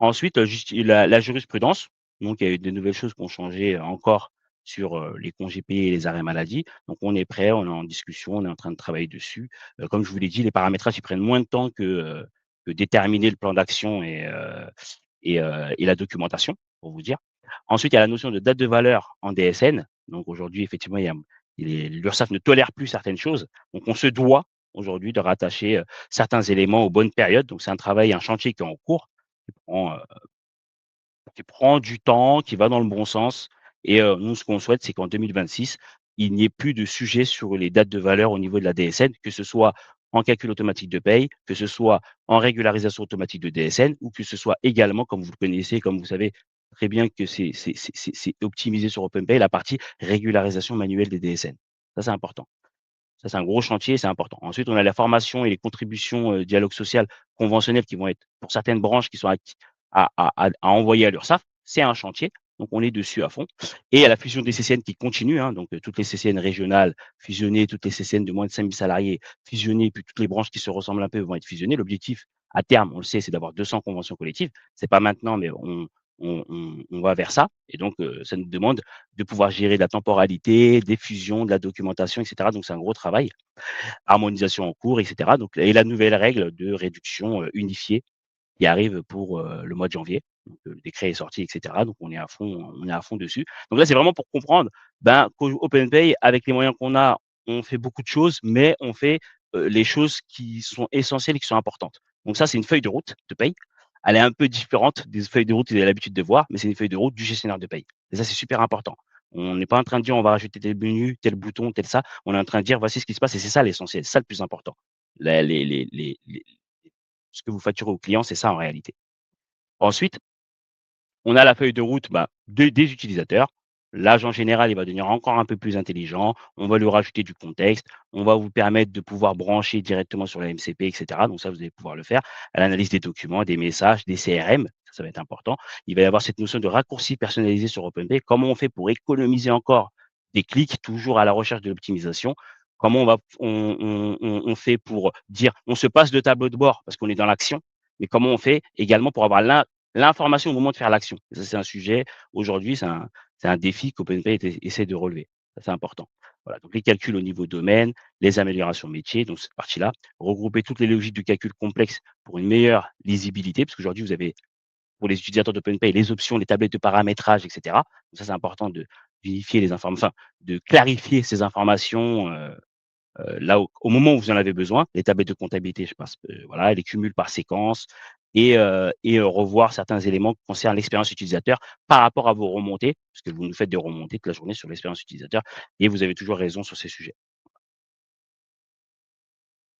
Ensuite, juste la jurisprudence, donc il y a eu des nouvelles choses qui ont changé, encore sur, les congés payés et les arrêts maladie. Donc on est prêt, on est en discussion, on est en train de travailler dessus. Comme je vous l'ai dit, les paramétrages, ils prennent moins de temps que déterminer le plan d'action et la documentation, pour vous dire. Ensuite, il y a la notion de date de valeur en DSN. Donc aujourd'hui, effectivement, l'URSSAF ne tolère plus certaines choses. Donc on se doit aujourd'hui de rattacher, certains éléments aux bonnes périodes. Donc c'est un travail, un chantier qui est en cours, prend, heu, qui prend du temps, qui va dans le bon sens et nous, ce qu'on souhaite, c'est qu'en 2026, il n'y ait plus de sujet sur les dates de valeur au niveau de la DSN, que ce soit en calcul automatique de paye, que ce soit en régularisation automatique de DSN ou que ce soit également, comme vous le connaissez, comme vous savez très bien que c'est optimisé sur OpenPay, la partie régularisation manuelle des DSN. Ça, c'est important. Ça, c'est un gros chantier, c'est important. Ensuite, on a la formation et les contributions, dialogue social conventionnel qui vont être pour certaines branches qui sont à envoyer à l'URSSAF. C'est un chantier, donc on est dessus à fond et à la fusion des CCN qui continue, hein, donc toutes les CCN régionales fusionnées, toutes les CCN de moins de 5 000 salariés fusionnées, puis toutes les branches qui se ressemblent un peu vont être fusionnées. L'objectif à terme, on le sait, c'est d'avoir 200 conventions collectives. C'est pas maintenant, mais on va vers ça et donc ça nous demande de pouvoir gérer de la temporalité, des fusions, de la documentation et cetera, donc c'est un gros travail. Harmonisation en cours et cetera, donc et la nouvelle règle de réduction, unifiée qui arrive pour, le mois de janvier. Donc, le décret est sorti et cetera, donc on est à fond dessus. Donc là, c'est vraiment pour comprendre, ben, qu'OpenPay, avec les moyens qu'on a, on fait beaucoup de choses, mais on fait, les choses qui sont essentielles et qui sont importantes. Donc ça, c'est une feuille de route de paye. Elle est un peu différente des feuilles de route que vous avez l'habitude de voir, mais c'est une feuille de route du gestionnaire de paye et ça, c'est super important. On n'est pas en train de dire: «On va rajouter tel menu, tel bouton, tel ça». On est en train de dire: «Voici ce qui se passe» et c'est ça l'essentiel, c'est ça le plus important. La les ce que vous facturez au client, c'est ça en réalité. Ensuite, on a la feuille de route, bah, des utilisateurs. L'agent général, il va devenir encore un peu plus intelligent. On va lui rajouter du contexte. On va vous permettre de pouvoir brancher directement sur la MCP, et cetera. Donc ça, vous allez pouvoir le faire. À l'analyse des documents, des messages, des CRM, ça va être important. Il va y avoir cette notion de raccourci personnalisé sur OpenPay. Comment on fait pour économiser encore des clics, toujours à la recherche de l'optimisation? Comment on fait pour dire on se passe de tableau de bord parce qu'on est dans l'action, mais comment on fait également pour avoir l'information au moment de faire l'action. Ça, c'est un sujet, aujourd'hui, c'est un défi qu'OpenPay essaie de relever. Ça, c'est important. Voilà, donc les calculs au niveau domaine, les améliorations métiers, donc cette partie-là, regrouper toutes les logiques du calcul complexe pour une meilleure lisibilité, parce qu'aujourd'hui, vous avez, pour les utilisateurs d'OpenPay, les options, les tablettes de paramétrage, et cetera. Donc ça, c'est important de d'unifier les informations, enfin, de clarifier ces informations, là, au moment où vous en avez besoin, les tablettes de comptabilité, je passe, voilà, les cumuls par séquence et revoir certains éléments qui concernent l'expérience utilisateur par rapport à vos remontées, parce que vous nous faites des remontées toute la journée sur l'expérience utilisateur et vous avez toujours raison sur ces sujets.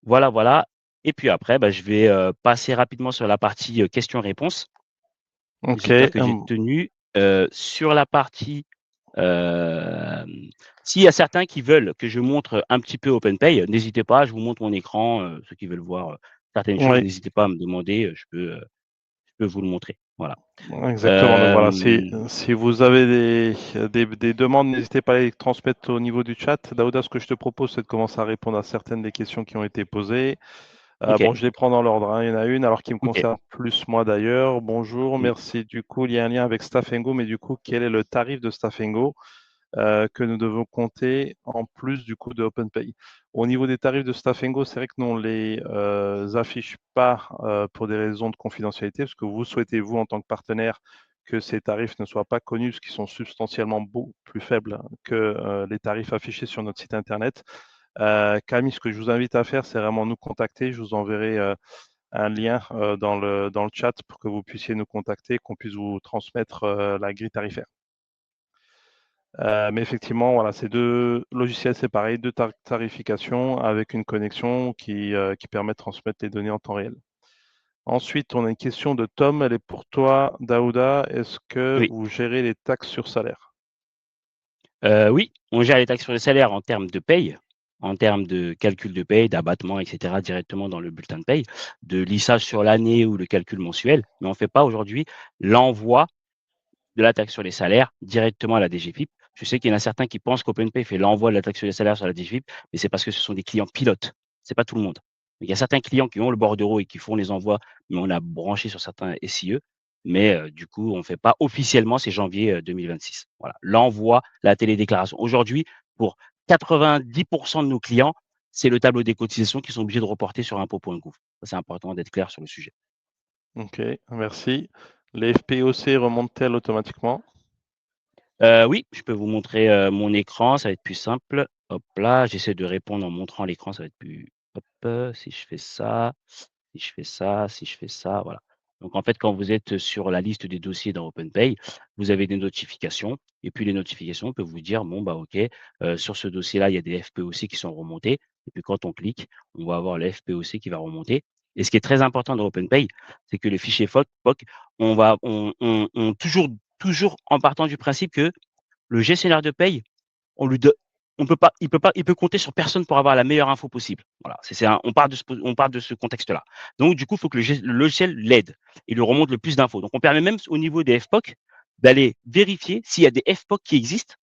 Voilà, voilà et puis après, bah, je vais, passer rapidement sur la partie, questions-réponses. OK, J'espère que j'ai tenu. Sur la partie, hem, s'il y a certains qui veulent que je montre un petit peu OpenPay, n'hésitez pas, je vous montre mon écran, ceux qui veulent voir, certaines choses, oui, n'hésitez pas à me demander, je peux vous le montrer. Voilà. exactement. Donc voilà, Hem, si vous avez des demandes, n'hésitez pas à les transmettre au niveau du chat. Daouda, ce que je te propose, c'est de commencer à répondre à certaines des questions qui ont été posées. OK, Bon, je les prends dans l'ordre, hein. Il y en a une, alors qui me OK. concerne plus moi d'ailleurs. Bonjour, Mmh. merci. Du coup, il y a un lien avec Stafengo, mais du coup, quel est le tarif de Stafengo que nous devons compter en plus du coup de OpenPay? Au niveau des tarifs de Stafengo, c'est vrai que nous on les affiche pas pour des raisons de confidentialité, parce que vous souhaitez, vous, en tant que partenaire, que ces tarifs ne soient pas connus, parce qu'ils sont substantiellement beaucoup plus faibles que les tarifs affichés sur notre site internet. Camille, ce que je vous invite à faire, c'est vraiment nous contacter. Je vous enverrai un lien dans le chat pour que vous puissiez nous contacter, qu'on puisse vous transmettre la grille tarifaire. Mais effectivement, voilà, c'est deux logiciels séparés, deux tarifications avec une connexion qui permet de transmettre les données en temps réel. Ensuite, on a une question de Tom. Elle est pour toi, Daouda. Est-ce que Oui. vous gérez les taxes sur salaire? Oui, on gère les taxes sur les salaires en termes de paye, en termes de calcul de paye, d'abattement et cetera directement dans le bulletin de paye, de lissage sur l'année ou le calcul mensuel, mais on ne fait pas aujourd'hui l'envoi de la taxe sur les salaires directement à la DGFiP. Je sais qu'il y en a certains qui pensent qu'OpenPay fait l'envoi de la taxe sur les salaires sur la DGFiP, mais c'est parce que ce sont des clients pilotes. C'est pas tout le monde. Il y a certains clients qui ont le bordereau et qui font les envois, mais on a branché sur certains SIE. Mais du coup, on ne fait pas officiellement, c'est janvier 2026. Voilà. L'envoi, la télédéclaration. Aujourd'hui, pour 90% de nos clients, c'est le tableau des cotisations qu'ils sont obligés de reporter sur impôts.gouv. Ça, c'est important d'être clair sur le sujet. Ok, merci. Les FPOC remontent-elles automatiquement? Oui, je peux vous montrer, mon écran, ça va être plus simple. Hop là, j'essaie de répondre en montrant l'écran, ça va être plus hop, si je fais ça, si je fais ça, si je fais ça, voilà. Donc en fait, quand vous êtes sur la liste des dossiers dans OpenPay, vous avez des notifications et puis les notifications peuvent vous dire: «Bon, bah, OK, sur ce dossier-là, il y a des FPOC qui sont remontés» et puis quand on clique, on va avoir le FPOC qui va remonter et ce qui est très important dans OpenPay, c'est que le fichier POC, on va on toujours en partant du principe que le gestionnaire de paye, on lui donne il peut compter sur personne pour avoir la meilleure info possible. Voilà, on part de ce contexte-là. Donc du coup, il faut que le logiciel l'aide et lui remonte le plus d'infos. Donc on permet même au niveau des FPOC d'aller vérifier s'il y a des FPOC qui existent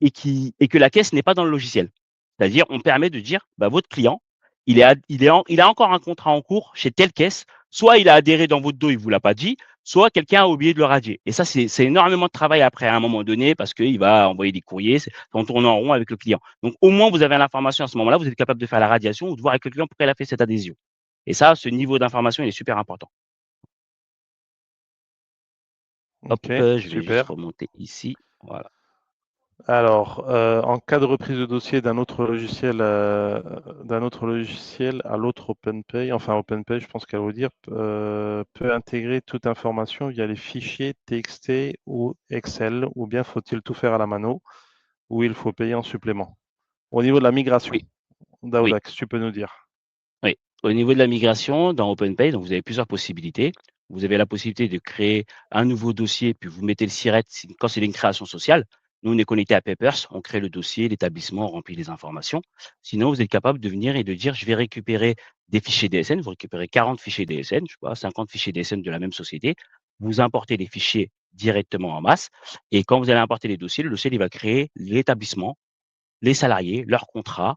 et que la caisse n'est pas dans le logiciel. C'est-à-dire, on permet de dire, bah, votre client, il a encore un contrat en cours chez telle caisse, soit il a adhéré dans votre dos, il vous l'a pas dit, soit quelqu'un a oublié de le radier. Et ça, c'est énormément de travail après à un moment donné parce qu'il va envoyer des courriers, on tourne en rond avec le client. Donc, au moins, vous avez l'information à ce moment-là, vous êtes capable de faire la radiation ou de voir avec le client pourquoi il a fait cette adhésion. Et ça, ce niveau d'information, il est super important. Hop, Ok, je vais juste super. remonter ici. Voilà. Alors, en cas de reprise de dossier d'un autre logiciel à l'autre OpenPay, enfin OpenPay, je pense qu'elle veut dire, peut intégrer toute information via les fichiers TXT ou Excel, ou bien faut-il tout faire à la mano, ou il faut payer en supplément? Au niveau de la migration, Oui, oui. Daouda, qu'est-ce que tu peux nous dire? Oui, au niveau de la migration, dans OpenPay, donc vous avez plusieurs possibilités. Vous avez la possibilité de créer un nouveau dossier, puis vous mettez le SIRET quand c'est une création sociale. Nous, on est connecté à Papers, on crée le dossier, l'établissement, on remplit les informations. Sinon, vous êtes capable de venir et de dire, je vais récupérer des fichiers DSN. Vous récupérez 40 fichiers DSN, je sais pas, 50 fichiers DSN de la même société. Vous importez les fichiers directement en masse. Et quand vous allez importer les dossiers, le dossier, il va créer l'établissement, les salariés, leurs contrats,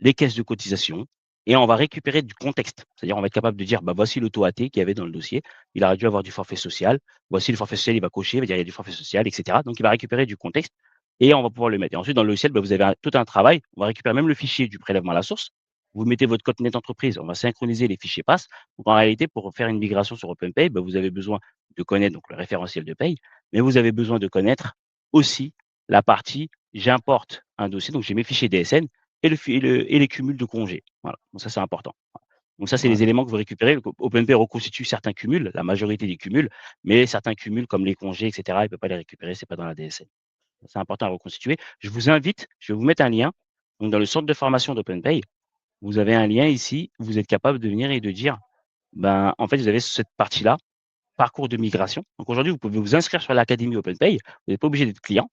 les caisses de cotisation et on va récupérer du contexte. C'est-à-dire, on va être capable de dire, bah, voici le taux AT qu'il y avait dans le dossier. Il aurait dû avoir du forfait social. Voici le forfait social, il va cocher, il va dire, il y a du forfait social, etc. Donc, il va récupérer du contexte et on va pouvoir le mettre. Et ensuite, dans le logiciel, bah, vous avez tout un travail. On va récupérer même le fichier du prélèvement à la source. Vous mettez votre code net entreprise, on va synchroniser les fichiers PASS. Donc, en réalité, pour faire une migration sur OpenPay, bah, vous avez besoin de connaître donc, le référentiel de paye, mais vous avez besoin de connaître aussi la partie j'importe un dossier, donc j'ai mes fichiers DSN et les cumuls de congés. Voilà, donc ça, c'est important. Donc ça, c'est Ouais, les éléments que vous récupérez. OpenPay reconstitue certains cumuls, la majorité des cumuls, mais certains cumuls comme les congés, et cetera, il ne peut pas les récupérer, c'est pas dans la DSN. C'est important à reconstituer. Je vais vous mettre un lien. Donc dans le centre de formation d'OpenPay, vous avez un lien ici, vous êtes capable de venir et de dire, ben, en fait, vous avez cette partie-là, parcours de migration. Donc aujourd'hui, vous pouvez vous inscrire sur l'académie OpenPay. Vous n'êtes pas obligé d'être client.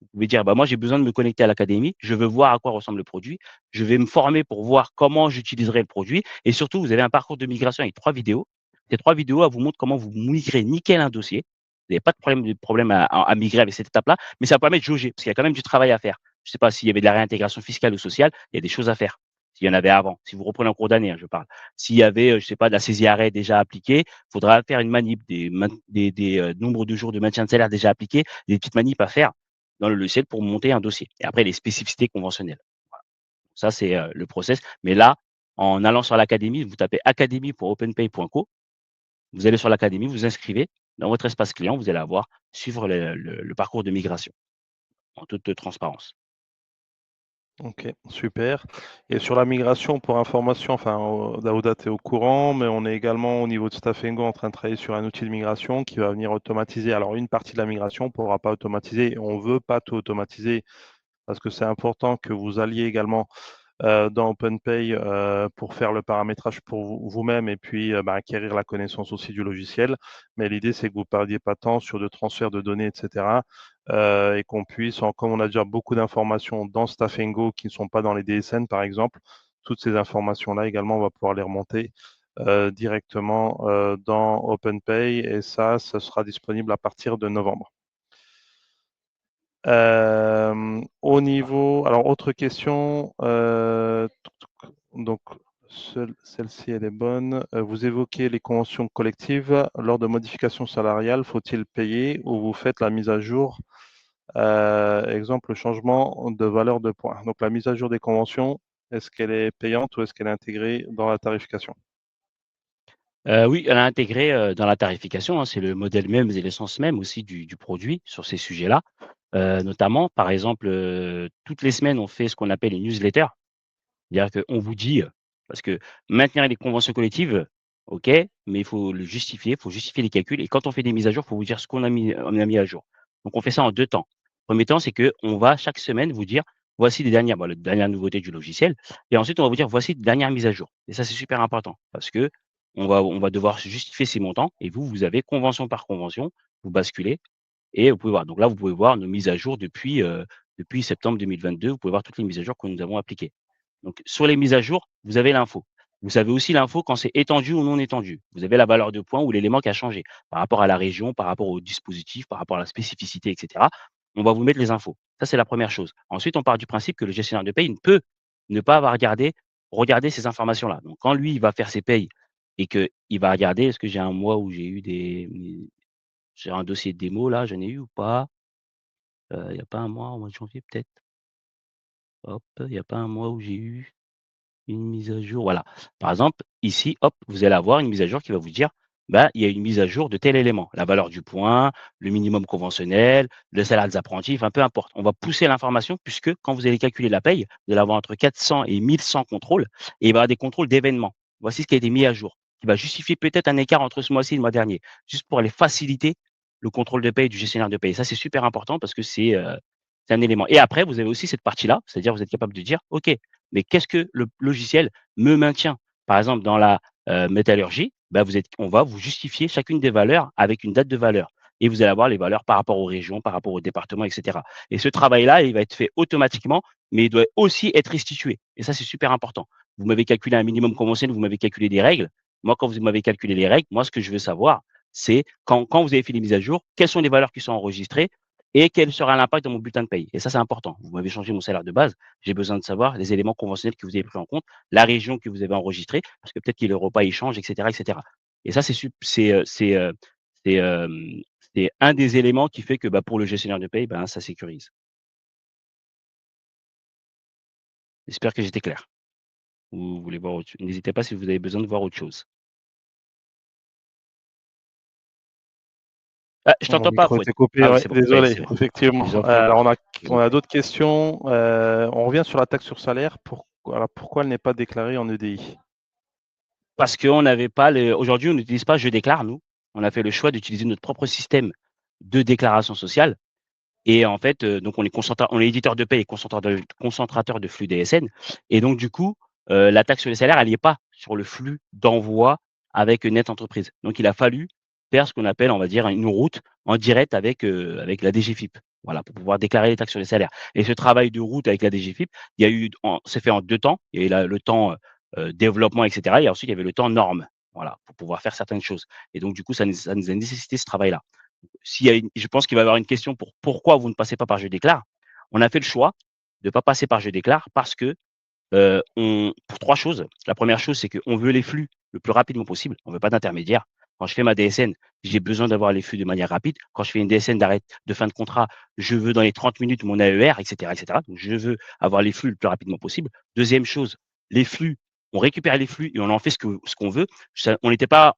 Vous pouvez dire, bah, moi, j'ai besoin de me connecter à l'académie, je veux voir à quoi ressemble le produit, je vais me former pour voir comment j'utiliserai le produit. Et surtout, vous avez un parcours de migration avec 3 vidéos. Ces 3 vidéos, elles vous montrent comment vous migrez nickel un dossier. Vous n'avez pas de problème à migrer avec cette étape-là, mais ça permet de jauger, parce qu'il y a quand même du travail à faire. Je ne sais pas s'il y avait de la réintégration fiscale ou sociale, il y a des choses à faire. S'il y en avait avant, si vous reprenez en cours d'année, hein, je parle. S'il y avait, je sais pas, de la saisie arrêt déjà appliquée, il faudra faire une manip, des nombres de jours de maintien de salaire déjà appliqués, des petites manips à faire dans le logiciel pour monter un dossier. Et après, les spécificités conventionnelles. Voilà. Ça, c'est le process. Mais là, en allant sur l'académie, vous tapez academy.openpay.co, vous allez sur l'académie, vous inscrivez dans votre espace client, vous allez avoir suivre le parcours de migration en toute transparence. ok, super. Et sur la migration, pour information, enfin, Daouda, tu es au courant, mais on est également au niveau de Stafengo en train de travailler sur un outil de migration qui va venir automatiser. Alors, une partie de la migration ne pourra pas automatiser. On ne veut pas tout automatiser parce que c'est important que vous alliez également dans OpenPay pour faire le paramétrage pour vous-même et puis bah, acquérir la connaissance aussi du logiciel. Mais l'idée, c'est que vous ne perdiez pas de temps sur de transfert de données, etc. Et qu'on puisse, comme on a déjà beaucoup d'informations dans Stafengo qui ne sont pas dans les DSN, par exemple, toutes ces informations-là également, on va pouvoir les remonter directement dans OpenPay et ça sera disponible à partir de novembre. Au niveau, alors autre question, donc celle-ci elle est bonne. Vous évoquez les conventions collectives. Lors de modifications salariales, faut-il payer ou vous faites la mise à jour? Exemple, changement de valeur de points. Donc la mise à jour des conventions, est-ce qu'elle est payante ou est-ce qu'elle est intégrée dans la tarification? Oui, elle a intégré, dans la tarification, hein, c'est le modèle même et l'essence même aussi du produit sur ces sujets-là. Notamment, par exemple, toutes les semaines, on fait ce qu'on appelle une newsletter. C'est-à-dire qu'on vous dit, parce que maintenir les conventions collectives, OK, mais il faut le justifier, il faut justifier les calculs et quand on fait des mises à jour, il faut vous dire ce qu'on a mis à jour. Donc on fait ça en 2 temps. Premier temps, c'est qu'on va chaque semaine vous dire: «Voici les dernières nouveautés du logiciel» et ensuite on va vous dire: «Voici les dernières mises à jour» et ça, c'est super important parce qu'on va devoir justifier ces montants et vous avez convention par convention, vous basculez et vous pouvez voir. Donc là, vous pouvez voir nos mises à jour depuis, Depuis septembre 2022, vous pouvez voir toutes les mises à jour que nous avons appliquées. Donc sur les mises à jour, vous avez l'info. Vous avez aussi l'info quand c'est étendu ou non étendu. Vous avez la valeur de points ou l'élément qui a changé par rapport à la région, par rapport au dispositif, par rapport à la spécificité, et cetera. On va vous mettre les infos. Ça, c'est la première chose. Ensuite, on part du principe que le gestionnaire de paye ne peut ne pas avoir regarder ces informations-là. Donc quand lui, il va faire ses payes et qu'il va regarder, est-ce que j'ai un mois où j'ai eu j'ai un dossier de démo là, j'en ai eu ou pas? Il y a pas un mois, au mois de janvier peut-être? Hop, il y a pas un mois où j'ai eu une mise à jour, voilà. Par exemple, ici, hop, vous allez avoir une mise à jour qui va vous dire, bah, il y a une mise à jour de tel élément, la valeur du point, le minimum conventionnel, le salaire des apprentis, enfin peu importe. On va pousser l'information puisque quand vous allez calculer la paye, vous allez avoir entre 400 et 1 100 contrôles et il va y avoir des contrôles d'événements. Voici ce qui a été mis à jour, qui va justifier peut-être un écart entre ce mois-ci et le mois dernier, juste pour aller faciliter le contrôle de paye du gestionnaire de paye. Ça, c'est super important parce que c'est un élément. Et après, vous avez aussi cette partie-là, c'est-à-dire vous êtes capable de dire, OK, mais qu'est-ce que le logiciel me maintient? Par exemple, dans la, métallurgie, bah, on va vous justifier chacune des valeurs avec une date de valeur et vous allez avoir les valeurs par rapport aux régions, par rapport aux départements et cetera et ce travail-là, il va être fait automatiquement, mais il doit aussi être restitué et ça, c'est super important. Vous m'avez calculé un minimum conventionnel, vous m'avez calculé des règles. Moi, quand vous m'avez calculé les règles, moi, ce que je veux savoir, c'est quand vous avez fait les mises à jour, quelles sont les valeurs qui sont enregistrées et quel sera l'impact dans mon bulletin de paye et ça, c'est important. Vous m'avez changé mon salaire de base, j'ai besoin de savoir les éléments conventionnels que vous avez pris en compte, la région que vous avez enregistrée, parce que peut-être que le repas il change, et cetera, et cetera. Et ça, c'est, c'est un des éléments qui fait que, bah, pour le gestionnaire de paye, ben, ça sécurise. J'espère que j'étais clair. Vous voulez voir autre chose, n'hésitez pas si vous avez besoin de voir autre chose. Ah, je Mon t'entends pas, micro Fouad. était coupé, Ah oui, ouais, c'est bon. Oui, désolé, c'est bon. Je effectivement. vous en prie, Alors je vous en on a prie. d'autres questions. On revient sur la taxe sur salaire. Alors pourquoi elle n'est pas déclarée en EDI? Parce qu'on n'avait pas aujourd'hui, on n'utilise pas «Je déclare», nous. On a fait le choix d'utiliser notre propre système de déclaration sociale. Et en fait, donc on est éditeur de paie et concentrateur de flux DSN et donc du coup, la taxe sur les salaires, elle y est pas sur le flux d'envoi avec Net Entreprise. Donc il a fallu faire ce qu'on appelle, on va dire, une route en direct avec la DGFiP. Voilà, pour pouvoir déclarer les taxes sur les salaires et ce travail de route avec la DGFiP, il y a eu en c'est fait en 2 temps. Il y a eu le temps, développement et cetera et ensuite il y avait le temps norme. Voilà, pour pouvoir faire certaines choses et donc du coup, ça nous a nécessité ce travail-là. S'il y a je pense qu'il va y avoir une question pour pourquoi vous ne passez pas par Je déclare. On a fait le choix de ne pas passer par Je déclare parce que, pour 3 choses. La première chose, c'est qu'on veut les flux le plus rapidement possible. On veut pas d'intermédiaire. Quand je fais ma DSN, j'ai besoin d'avoir les flux de manière rapide. Quand je fais une DSN d'arrêt de fin de contrat, je veux dans les 30 minutes mon AER et cetera et cetera. Donc je veux avoir les flux le plus rapidement possible. Deuxième chose, les flux, on récupère les flux et on en fait ce qu'on veut. On n'était pas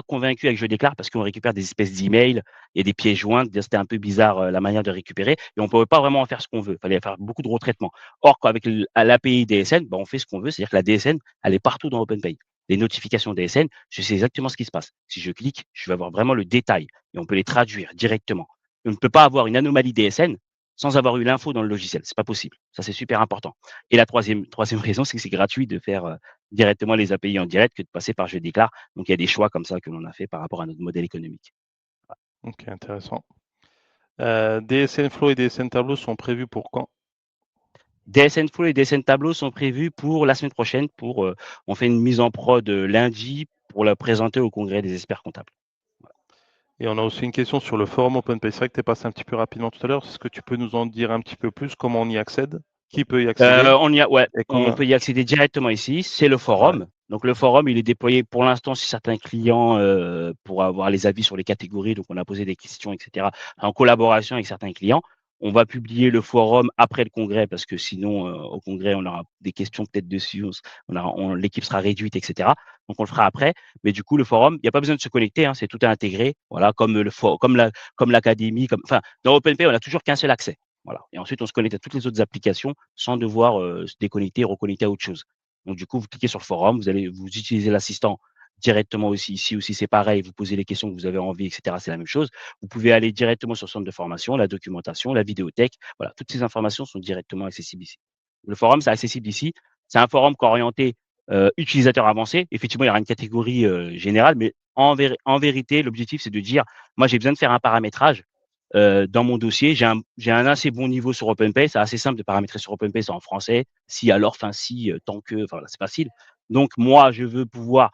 convaincus avec Je déclare parce qu'on récupère des espèces d'emails et des pièces jointes. C'était un peu bizarre, la manière de récupérer et on ne pouvait pas vraiment en faire ce qu'on veut. Il fallait faire beaucoup de retraitement. Or, qu'avec l'API DSN, bah, on fait ce qu'on veut, c'est-à-dire que la DSN, elle est partout dans OpenPay. Les notifications DSN, je sais exactement ce qui se passe. Si je clique, je vais avoir vraiment le détail et on peut les traduire directement. On ne peut pas avoir une anomalie DSN sans avoir eu l'info dans le logiciel. C'est pas possible. Ça, c'est super important. Et la troisième raison, c'est que c'est gratuit de faire directement les API en direct que de passer par Je déclare. Donc, il y a des choix comme ça que l'on a fait par rapport à notre modèle économique. OK, intéressant. DSN Flow et DSN Tableau sont prévus pour quand? DSN Flow et DSN Tableau sont prévus pour la semaine prochaine. On fait une mise en prod lundi pour la présenter au congrès des experts comptables. Et on a aussi une question sur le forum OpenPay. C'est vrai que tu es passé un petit peu rapidement tout à l'heure. Est-ce que tu peux nous en dire un petit peu plus? Comment on y accède? Qui peut y accéder? Ouais, Et on combien? peut y accéder directement ici. C'est le Ouais. forum. Donc le forum, il est déployé pour l'instant sur certains clients pour avoir les avis sur les catégories. Donc on a posé des questions, etc. En collaboration avec certains clients. On va publier le forum après le congrès parce que sinon au congrès on aura des questions peut-être dessus. L'équipe sera réduite, etc. Donc on le fera après. Mais du coup le forum, il n'y a pas besoin de se connecter. Hein, c'est tout intégré. Voilà, comme l'académie, enfin dans OpenPay on a toujours qu'un seul accès. Voilà et ensuite on se connecte à toutes les autres applications sans devoir, se déconnecter, reconnecter à autre chose. Donc du coup, vous cliquez sur le forum, vous utilisez l'assistant directement aussi. Ici aussi, c'est pareil, vous posez les questions que vous avez envie et cetera, c'est la même chose. Vous pouvez aller directement sur le centre de formation, la documentation, la vidéothèque. Voilà, toutes ces informations sont directement accessibles ici. Le forum, c'est accessible ici. C'est un forum qui est orienté, utilisateur avancé. Effectivement, il y aura une catégorie, générale, mais en vérité, l'objectif, c'est de dire: «Moi, j'ai besoin de faire un paramétrage dans mon dossier. J'ai un assez bon niveau sur OpenPay. C'est assez simple de paramétrer sur OpenPay, c'est en français. Si, alors, fin si, tant que, enfin voilà, c'est facile. Donc moi, je veux pouvoir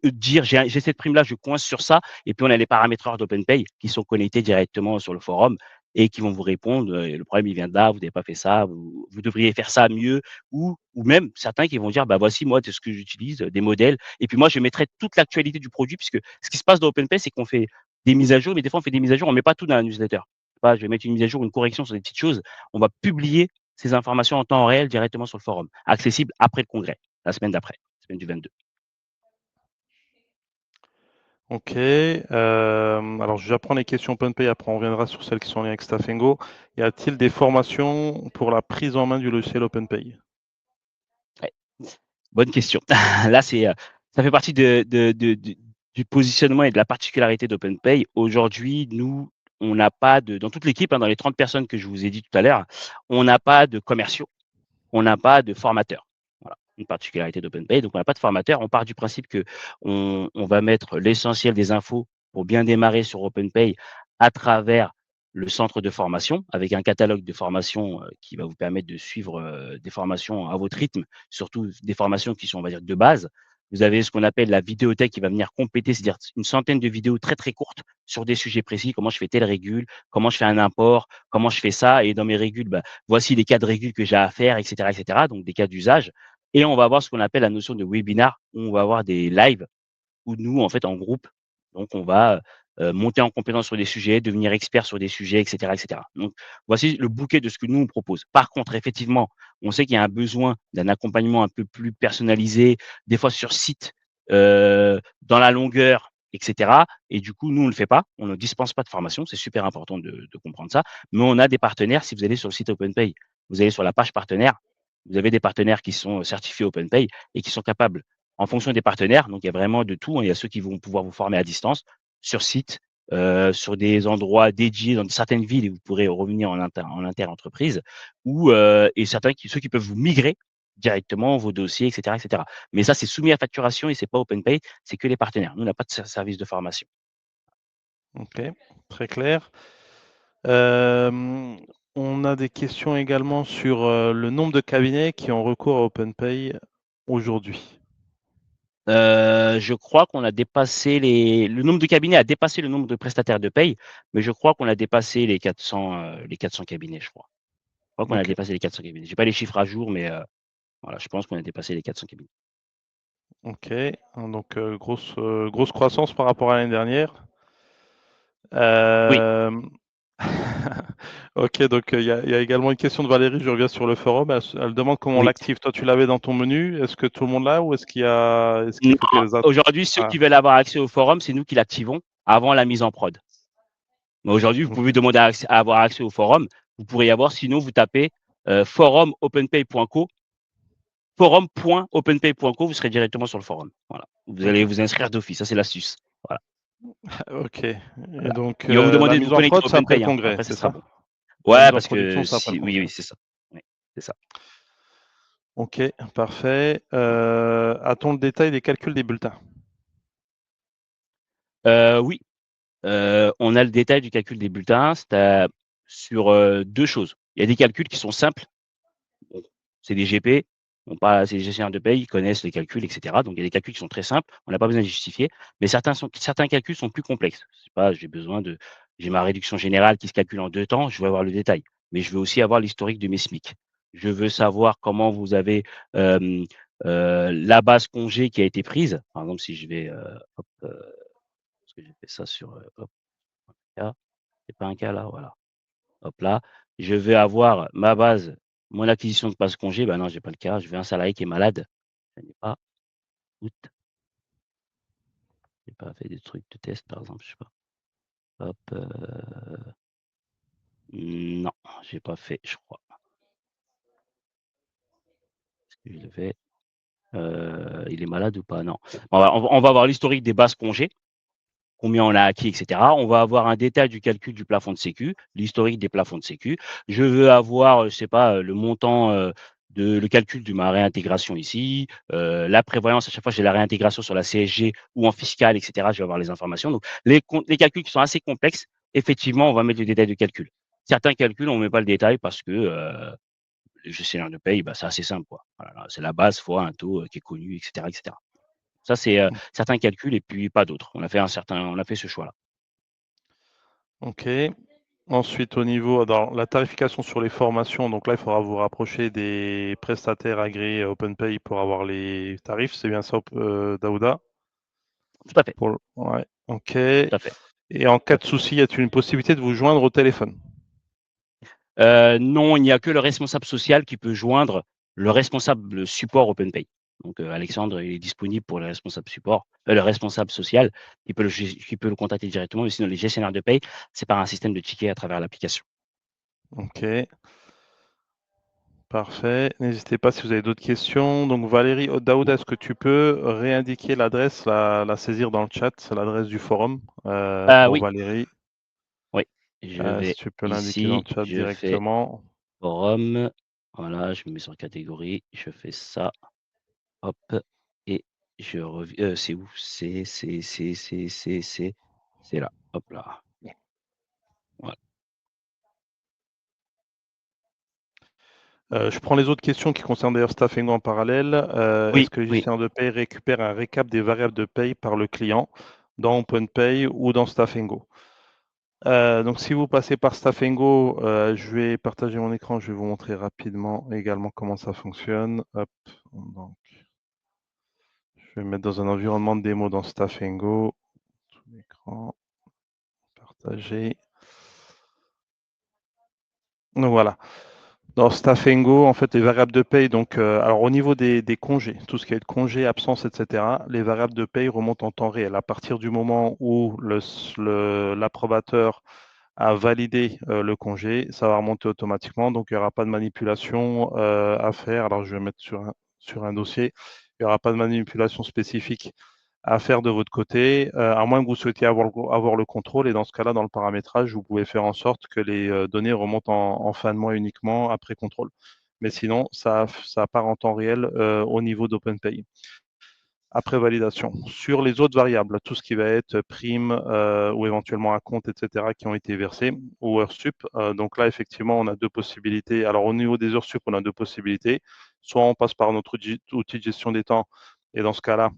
dire: «J'ai cette prime-là, je coince sur ça», et puis on a les paramétreurs d'OpenPay qui sont connectés directement sur le forum et qui vont vous répondre: «Le problème il vient de là, vous n'avez pas fait ça, vous devriez faire ça mieux», ou même certains qui vont dire: «Bah, voici moi de ce que j'utilise, des modèles», et puis moi je mettrai toute l'actualité du produit, puisque ce qui se passe dans OpenPay, c'est qu'on fait des mises à jour, mais des fois on fait des mises à jour, on met pas tout dans la newsletter. Je sais pas, je vais mettre une mise à jour, une correction sur des petites choses, on va publier ces informations en temps réel directement sur le forum, accessible après le congrès, la semaine d'après, semaine du 22. Ok. Alors, j'apprends les questions OpenPay, après on reviendra sur celles qui sont en lien avec Stafengo. Y a-t-il des formations pour la prise en main du logiciel OpenPay? Ouais. Bonne question. Là, ça fait partie du positionnement et de la particularité d'OpenPay. Aujourd'hui, nous, on n'a pas de dans toute l'équipe, hein, dans les 30 personnes que je vous ai dit tout à l'heure, on n'a pas de commerciaux, on n'a pas de formateurs. Voilà, une particularité d'OpenPay. Donc on n'a pas de formateur. On part du principe qu'on va mettre l'essentiel des infos pour bien démarrer sur OpenPay à travers le centre de formation, avec un catalogue de formations, qui va vous permettre de suivre, des formations à votre rythme, surtout des formations qui sont, on va dire, de base. Vous avez ce qu'on appelle la vidéothèque qui va venir compléter, c'est-à-dire une centaine de vidéos très, très courtes sur des sujets précis. Comment je fais telle régule, comment je fais un import, comment je fais ça, et dans mes régules, bah, voici les cas de régule que j'ai à faire, et cetera, donc des cas d'usage. Et on va avoir ce qu'on appelle la notion de webinar, où on va avoir des lives où nous, en fait, en groupe, donc on va, monter en compétence sur des sujets, devenir expert sur des sujets, et cetera. Donc voici le bouquet de ce que nous on propose. Par contre, effectivement, on sait qu'il y a un besoin d'un accompagnement un peu plus personnalisé, des fois sur site, dans la longueur, et cetera, et du coup, nous on le fait pas. On ne dispense pas de formation, c'est super important de comprendre ça. Mais on a des partenaires. Si vous allez sur le site OpenPay, vous allez sur la page partenaires, vous avez des partenaires qui sont certifiés OpenPay et qui sont capables, en fonction des partenaires, donc il y a vraiment de tout, hein. Il y a ceux qui vont pouvoir vous former à distance, sur site, sur des endroits dédiés dans certaines villes, et vous pourrez revenir en inter-entreprise, ou et ceux qui peuvent vous migrer directement vos dossiers, et cetera. Mais ça, c'est soumis à facturation et c'est pas OpenPay, c'est que les partenaires. Nous, on n'a pas de service de formation. Ok, très clair. Euh, on a des questions également sur le nombre de cabinets qui ont recours à OpenPay aujourd'hui. Je crois qu'on a dépassé le nombre de cabinets a dépassé le nombre de prestataires de paye, mais je crois qu'on a dépassé les 400 cabinets, je crois. Je crois qu'on a Ok, dépassé les 400 cabinets. J'ai pas les chiffres à jour, mais voilà, je pense qu'on a dépassé les 400 cabinets. ok. Donc grosse croissance par rapport à l'année dernière. Oui, Euh, Ok, donc il y a également une question de Valérie, je reviens sur le forum. Elle demande comment on oui. l'active. Toi, tu l'avais dans ton menu. Est-ce que tout le monde l'a ou est-ce qu'il Non, faut que les autres. aujourd'hui, ceux Ah, qui veulent avoir accès au forum, c'est nous qui l'activons avant la mise en prod. Mais aujourd'hui, vous pouvez demander à avoir accès au forum. Vous pourrez y avoir, sinon vous tapez forum.openpay.co, forum.openpay.co, vous serez directement sur le forum. Voilà. Vous allez ok, vous inscrire d'office. Ça, c'est l'astuce. Voilà. ok. Et Voilà. donc Il va vous la demander de vous mise en connecter prod, à c'est après le OpenPay, hein. congrès, Après, ça c'est sera ça? bon. La Ouais, mise en parce production, que c'est après le si, oui, congrès. oui, c'est ça. Oui, c'est ça. Ok, parfait. A-t-on le détail des calculs des bulletins? Oui, on a le détail du calcul des bulletins. Sur 2 choses. Il y a des calculs qui sont simples. Bon, c'est des GP, c'est des gestionnaires de paye, ils connaissent les calculs, et cetera. Donc il y a des calculs qui sont très simples, on n'a pas besoin de justifier. Mais certains calculs sont plus complexes. Je sais pas, j'ai ma réduction générale qui se calcule en 2 temps, je veux avoir le détail. Mais je veux aussi avoir l'historique de mes SMIC. Je veux savoir comment vous avez, hem, la base congé qui a été prise. Par exemple, si je vais, hop, parce que j'ai fait ça sur, hop, cas, c'est pas un cas là, voilà. Hop là, je vais avoir ma base, mon acquisition de passe congé, bah non, j'ai pas le cas, je veux un salarié qui est malade, je n'ai pas, août, j'ai pas fait des trucs de test par exemple, je sais pas. Hop, non, j'ai pas fait, je crois. Est-ce que je l'ai fait? Il est malade ou pas? Non. Bon, voilà, on va avoir l'historique des bases congés, combien on a acquis, et cetera. On va avoir un détail du calcul du plafond de sécu, l'historique des plafonds de sécu. Je veux avoir, je sais pas, le montant, le calcul de ma réintégration ici, la prévoyance, à chaque fois j'ai la réintégration sur la CSG ou en fiscal, et cetera, je vais avoir les informations. Donc les calculs qui sont assez complexes, effectivement, on va mettre les détails de calcul. Certains calculs, on met pas le détail parce que, le gestionnaire de paye, bah, c'est assez simple, quoi. Voilà, c'est la base fois un taux, qui est connu et cetera et cetera. Ça, c'est, certains calculs et puis pas d'autres. On a fait ce choix-là. OK. Ensuite, au niveau dans la tarification sur les formations, donc là, il faudra vous rapprocher des prestataires agréés OpenPay pour avoir les tarifs. C'est bien ça, Daouda? Tout à fait, Ouais, OK. tout à fait, Et en tout cas à de fait. souci, y a-t-il une possibilité de vous joindre au téléphone? Non, il n'y a que le responsable social qui peut joindre le responsable support OpenPay. Donc, Alexandre, il est disponible pour le responsable support, le responsable social qui peut le contacter directement, mais sinon les gestionnaires de paye, c'est par un système de ticket à travers l'application. OK, parfait. N'hésitez pas si vous avez d'autres questions. Donc Valérie, Daouda, est-ce que tu peux réindiquer l'adresse, la saisir dans le chat, l'adresse du forum pour Oui, Valérie? oui, je Si vais tu peux l'indiquer dans ici, le chat je fais directement. forum, voilà, je me mets sur catégorie, je fais ça, hop et je reviens. C'est où? C'est là, hop là, voilà. Je prends les autres questions qui concernent d'ailleurs Staffingo en parallèle. Oui, Est-ce que les oui. gestionnaires de paye récupèrent un récap des variables de paye par le client dans OpenPay ou dans Staffingo? Donc si vous passez par Staffingo, je vais partager mon écran, je vais vous montrer rapidement également comment ça fonctionne. Hop, donc je vais me mettre dans un environnement de démo dans Staffingo. Tout l'écran, partager. Donc voilà. Dans Staffingo, en fait, les variables de paye, donc, alors au niveau des congés, tout ce qui est de congés, absence, etc., les variables de paye remontent en temps réel. À partir du moment où l'approbateur a validé le congé, ça va remonter automatiquement, donc il n'y aura pas de manipulation à faire. Alors je vais mettre sur un dossier, il n'y aura pas de manipulation spécifique à faire de votre côté, à moins que vous souhaitiez avoir le contrôle. Et dans ce cas-là, dans le paramétrage, vous pouvez faire en sorte que les données remontent en fin de mois uniquement après contrôle. Mais sinon, ça part en temps réel au niveau d'OpenPay après validation. Sur les autres variables, tout ce qui va être prime ou éventuellement un compte, etc., qui ont été versés, ou heures sup. Donc là, effectivement, on a deux possibilités. Alors au niveau des heures sup, on a deux possibilités. Soit on passe par notre outil de gestion des temps, et dans ce cas-là,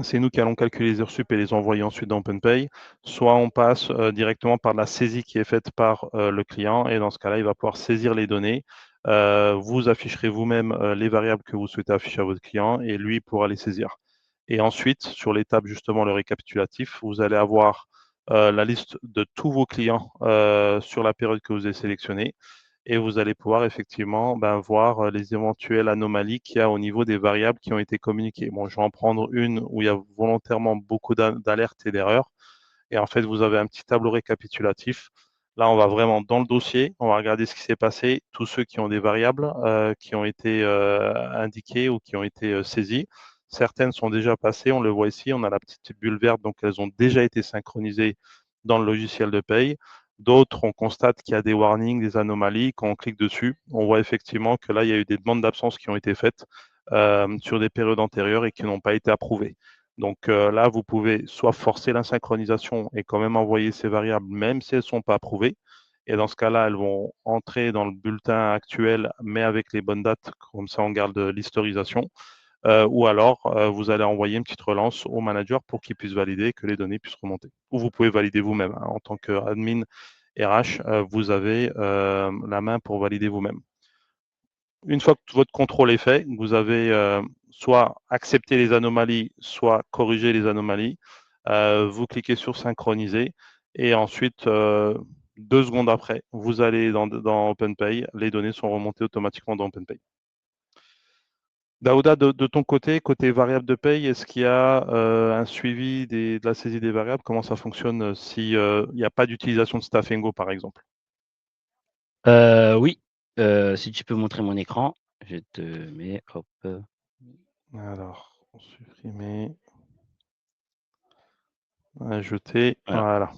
c'est nous qui allons calculer les heures sup et les envoyer ensuite dans OpenPay. Soit on passe directement par la saisie qui est faite par le client, et dans ce cas-là, il va pouvoir saisir les données. Vous afficherez vous-même les variables que vous souhaitez afficher à votre client et lui pourra les saisir. Et ensuite, sur l'étape justement le récapitulatif, vous allez avoir la liste de tous vos clients sur la période que vous avez sélectionnée et vous allez pouvoir effectivement voir les éventuelles anomalies qu'il y a au niveau des variables qui ont été communiquées. Bon, je vais en prendre une où il y a volontairement beaucoup d'alertes et d'erreurs. Et en fait, vous avez un petit tableau récapitulatif. Là, on va vraiment dans le dossier, on va regarder ce qui s'est passé, tous ceux qui ont des variables qui ont été indiquées ou qui ont été saisies. Certaines sont déjà passées, on le voit ici, on a la petite bulle verte, donc elles ont déjà été synchronisées dans le logiciel de paye. D'autres, on constate qu'il y a des warnings, des anomalies. Quand on clique dessus, on voit effectivement que là, il y a eu des demandes d'absence qui ont été faites sur des périodes antérieures et qui n'ont pas été approuvées. Donc là, vous pouvez soit forcer la synchronisation et quand même envoyer ces variables, même si elles ne sont pas approuvées. Et dans ce cas-là, elles vont entrer dans le bulletin actuel, mais avec les bonnes dates, comme ça on garde l'historisation. Ou alors, vous allez envoyer une petite relance au manager pour qu'il puisse valider que les données puissent remonter. Ou vous pouvez valider vous-même. Hein. En tant qu'admin RH, vous avez la main pour valider vous-même. Une fois que votre contrôle est fait, vous avez soit accepté les anomalies, soit corrigé les anomalies. Vous cliquez sur synchroniser et ensuite, 2 secondes après, vous allez dans OpenPay. Les données sont remontées automatiquement dans OpenPay. Daouda, de ton côté variable de paye, est-ce qu'il y a un suivi de la saisie des variables? Comment ça fonctionne s'il n'y a pas d'utilisation de Staffingo, par exemple? Oui, si tu peux montrer mon écran, je te mets hop, Alors, supprimer, ajouter, voilà. voilà.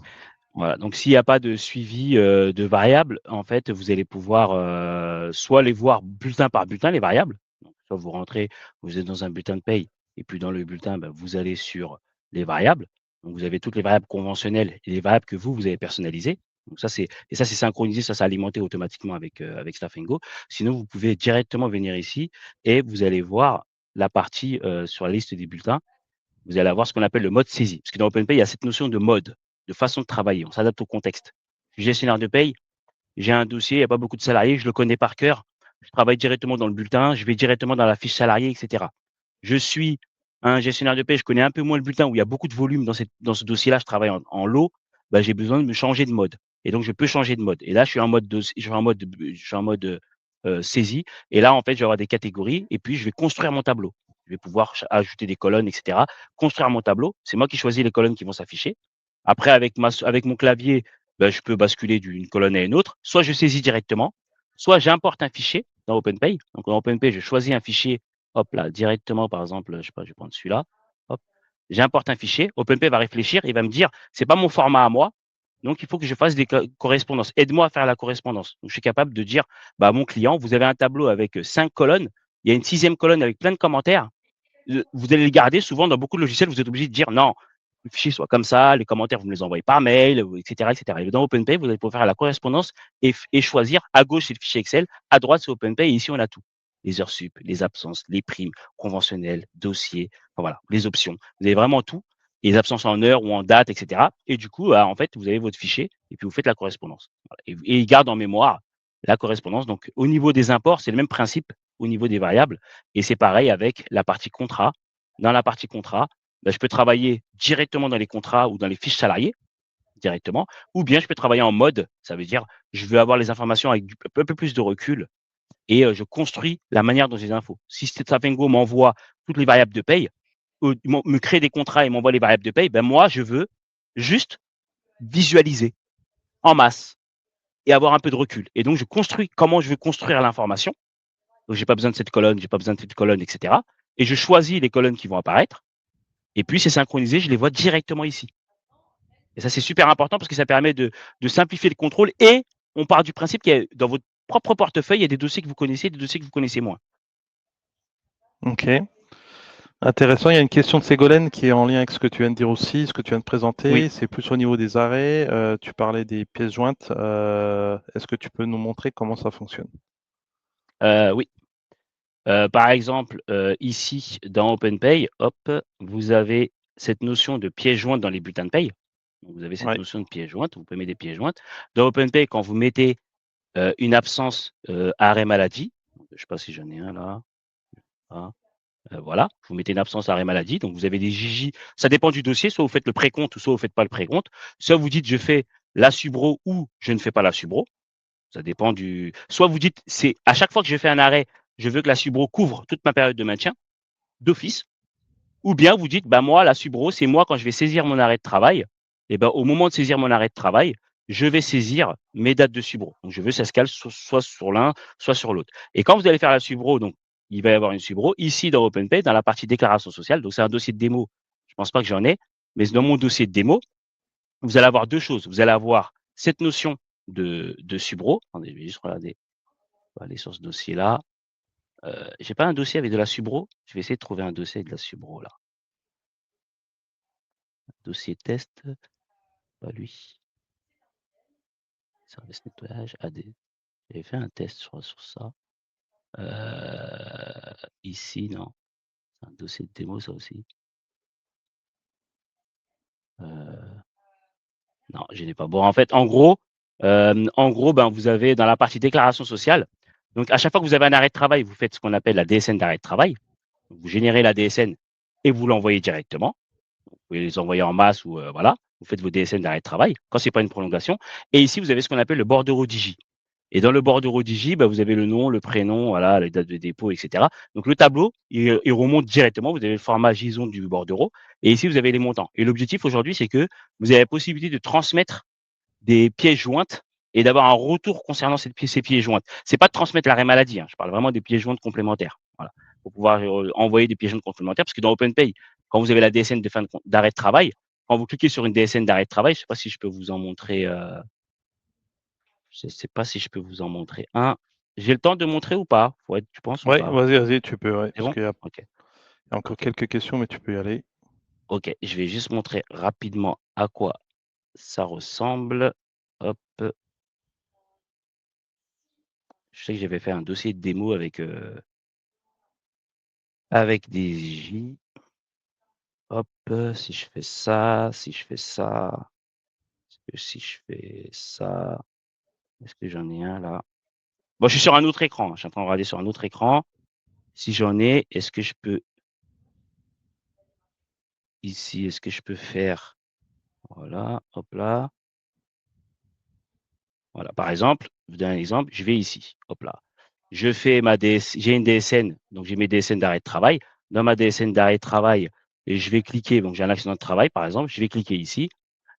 Voilà, donc s'il y a pas de suivi, de variables, en fait, vous allez pouvoir, soit les voir bulletin par bulletin, les variables. Donc soit vous rentrez, vous êtes dans un bulletin de paye et puis dans le bulletin, bah, vous allez sur les variables. Donc, vous avez toutes les variables conventionnelles et les variables que vous avez personnalisées. Donc, ça, c'est synchronisé, ça, c'est alimenté automatiquement avec Staff Go. Sinon, vous pouvez directement venir ici et vous allez voir la partie sur la liste des bulletins. Vous allez avoir ce qu'on appelle le mode saisie. Parce que dans OpenPay, il y a cette notion de mode, de façon de travailler. On s'adapte au contexte. Je suis gestionnaire de paye, j'ai un dossier, il n'y a pas beaucoup de salariés, je le connais par cœur. Je travaille directement dans le bulletin, je vais directement dans la fiche salarié, etc. Je suis un gestionnaire de paie, je connais un peu moins le bulletin où il y a beaucoup de volume dans ce dossier-là, je travaille en lot, bah, j'ai besoin de me changer de mode. Et donc, je peux changer de mode. Et là, je suis en mode, saisie. Et là, en fait, je vais avoir des catégories et puis je vais construire mon tableau. Je vais pouvoir ajouter des colonnes, etc. Construire mon tableau. C'est moi qui choisis les colonnes qui vont s'afficher. Après, avec mon clavier, bah, je peux basculer d'une colonne à une autre. Soit je saisis directement, soit j'importe un fichier dans OpenPay. Donc, dans OpenPay, je choisis un fichier, hop là, directement, par exemple, je sais pas, je vais prendre celui-là. Hop, j'importe un fichier. OpenPay va réfléchir, il va me dire, c'est pas mon format à moi, donc il faut que je fasse des correspondances. Aide-moi à faire la correspondance. Donc, je suis capable de dire, bah, à mon client, vous avez un tableau avec 5 colonnes, il y a une 6e colonne avec plein de commentaires. Vous allez le garder. Souvent, dans beaucoup de logiciels, vous êtes obligé de dire non, le fichier soit comme ça, les commentaires, vous me les envoyez par mail, etc., etc. Et dans OpenPay, vous allez pouvoir faire la correspondance et choisir. À gauche, c'est le fichier Excel, à droite, c'est OpenPay, et ici, on a tout. Les heures sup, les absences, les primes conventionnelles, dossiers, enfin, voilà, les options. Vous avez vraiment tout. Les absences en heure ou en date, etc. Et du coup, en fait, vous avez votre fichier et puis vous faites la correspondance. Voilà. Et il garde en mémoire la correspondance. Donc, au niveau des imports, c'est le même principe au niveau des variables. Et c'est pareil avec la partie contrat. Dans la partie contrat, bah, je peux travailler directement dans les contrats ou dans les fiches salariés directement, ou bien je peux travailler en mode, ça veut dire je veux avoir les informations avec un peu plus de recul et je construis la manière dont j'ai les infos. Si Stafengo m'envoie toutes les variables de paye, me crée des contrats et m'envoie les variables de paye, ben moi je veux juste visualiser en masse et avoir un peu de recul. Et donc je construis comment je veux construire l'information. Donc j'ai pas besoin de cette colonne, j'ai pas besoin de cette colonne, etc. Et je choisis les colonnes qui vont apparaître. Et puis c'est synchronisé, je les vois directement ici. Et ça, c'est super important parce que ça permet de simplifier le contrôle et on part du principe qu'il y a dans votre propre portefeuille, il y a des dossiers que vous connaissez, des dossiers que vous connaissez moins. Ok. Intéressant. Il y a une question de Ségolène qui est en lien avec ce que tu viens de dire aussi, ce que tu viens de Oui, présenter. C'est plus au niveau des arrêts. Tu parlais des pièces jointes. Est-ce que tu peux nous montrer comment ça fonctionne? oui. Par exemple, ici dans OpenPay, hop, vous avez cette notion de pièce jointe dans les bulletins de paye. Donc, vous avez cette Ouais. notion de pièce jointe, vous pouvez mettre des pièces jointes. Dans OpenPay, quand vous mettez une absence arrêt maladie, je ne sais pas si j'en ai un là. Ah. Voilà, vous mettez une absence arrêt maladie, donc vous avez des JJ. Ça dépend du dossier, soit vous faites le précompte ou soit vous ne faites pas le précompte. Soit vous dites je fais la subro ou je ne fais pas la subro. Ça dépend du. Soit vous dites c'est à chaque fois que je fais un arrêt, je veux que la subro couvre toute ma période de maintien d'office. Ou bien vous dites bah moi la subro c'est moi quand je vais saisir mon arrêt de travail. Et ben au moment de saisir mon arrêt de travail, je vais saisir mes dates de subro. Donc je veux que ça se cale soit sur l'un, soit sur l'autre. Et quand vous allez faire la subro, donc il va y avoir une subro ici dans OpenPay, dans la partie déclaration sociale. Donc c'est un dossier de démo. Je ne pense pas que j'en ai, mais dans mon dossier de démo, vous allez avoir deux choses. Vous allez avoir cette notion de subro. Attendez, je vais juste regarder. On va aller sur ce dossier-là. J'ai pas un dossier avec de la subro. Je vais essayer de trouver un dossier avec de la subro là. Dossier test, pas lui. Service nettoyage, AD. J'avais fait un test, je crois, sur ça. Ici, non. C'est un dossier de démo, ça aussi. Non, je n'ai pas. Bon, en fait, en gros, ben, vous avez dans la partie déclaration sociale. Donc, à chaque fois que vous avez un arrêt de travail, vous faites ce qu'on appelle la DSN d'arrêt de travail. Vous générez la DSN et vous l'envoyez directement. Vous pouvez les envoyer en masse ou voilà. Vous faites vos DSN d'arrêt de travail quand c'est pas une prolongation. Et ici, vous avez ce qu'on appelle le bordereau Digi. Et dans le bordereau Digi, bah, vous avez le nom, le prénom, voilà, les dates de dépôt, etc. Donc le tableau, il remonte directement. Vous avez le format JSON du bordereau. Et ici, vous avez les montants. Et l'objectif aujourd'hui, c'est que vous avez la possibilité de transmettre des pièces jointes et d'avoir un retour concernant ces pièces jointes. C'est pas de transmettre l'arrêt maladie. Hein. Je parle vraiment des pièces jointes complémentaires. Voilà. Pour pouvoir envoyer des pièces jointes complémentaires. Parce que dans OpenPay, quand vous avez la DSN d'arrêt de travail, quand vous cliquez sur une DSN d'arrêt de travail, je ne sais pas si je peux vous en montrer. Je ne sais pas si je peux vous en montrer un. J'ai le temps de montrer ou pas? Tu penses ou Ouais, pas? vas-y, tu peux, ouais, C'est parce bon? qu'il y a OK, encore OK. quelques questions, mais tu peux y aller. OK, je vais juste montrer rapidement à quoi ça ressemble. Hop, je sais que j'avais fait un dossier de démo avec des J. Hop, si je fais ça, si je fais ça, si je fais ça, est-ce que j'en ai un là? Bon, je suis sur un autre écran, je suis en train de regarder sur un autre écran. Si j'en ai, est-ce que je peux ici, est-ce que je peux faire voilà, hop là, voilà. Par exemple, je vous donne un exemple, je vais ici, hop là. Je fais ma DS j'ai une DSN, donc j'ai mes DSN d'arrêt de travail. Dans ma DSN d'arrêt de travail et je vais cliquer, donc j'ai un accident de travail par exemple, je vais cliquer ici.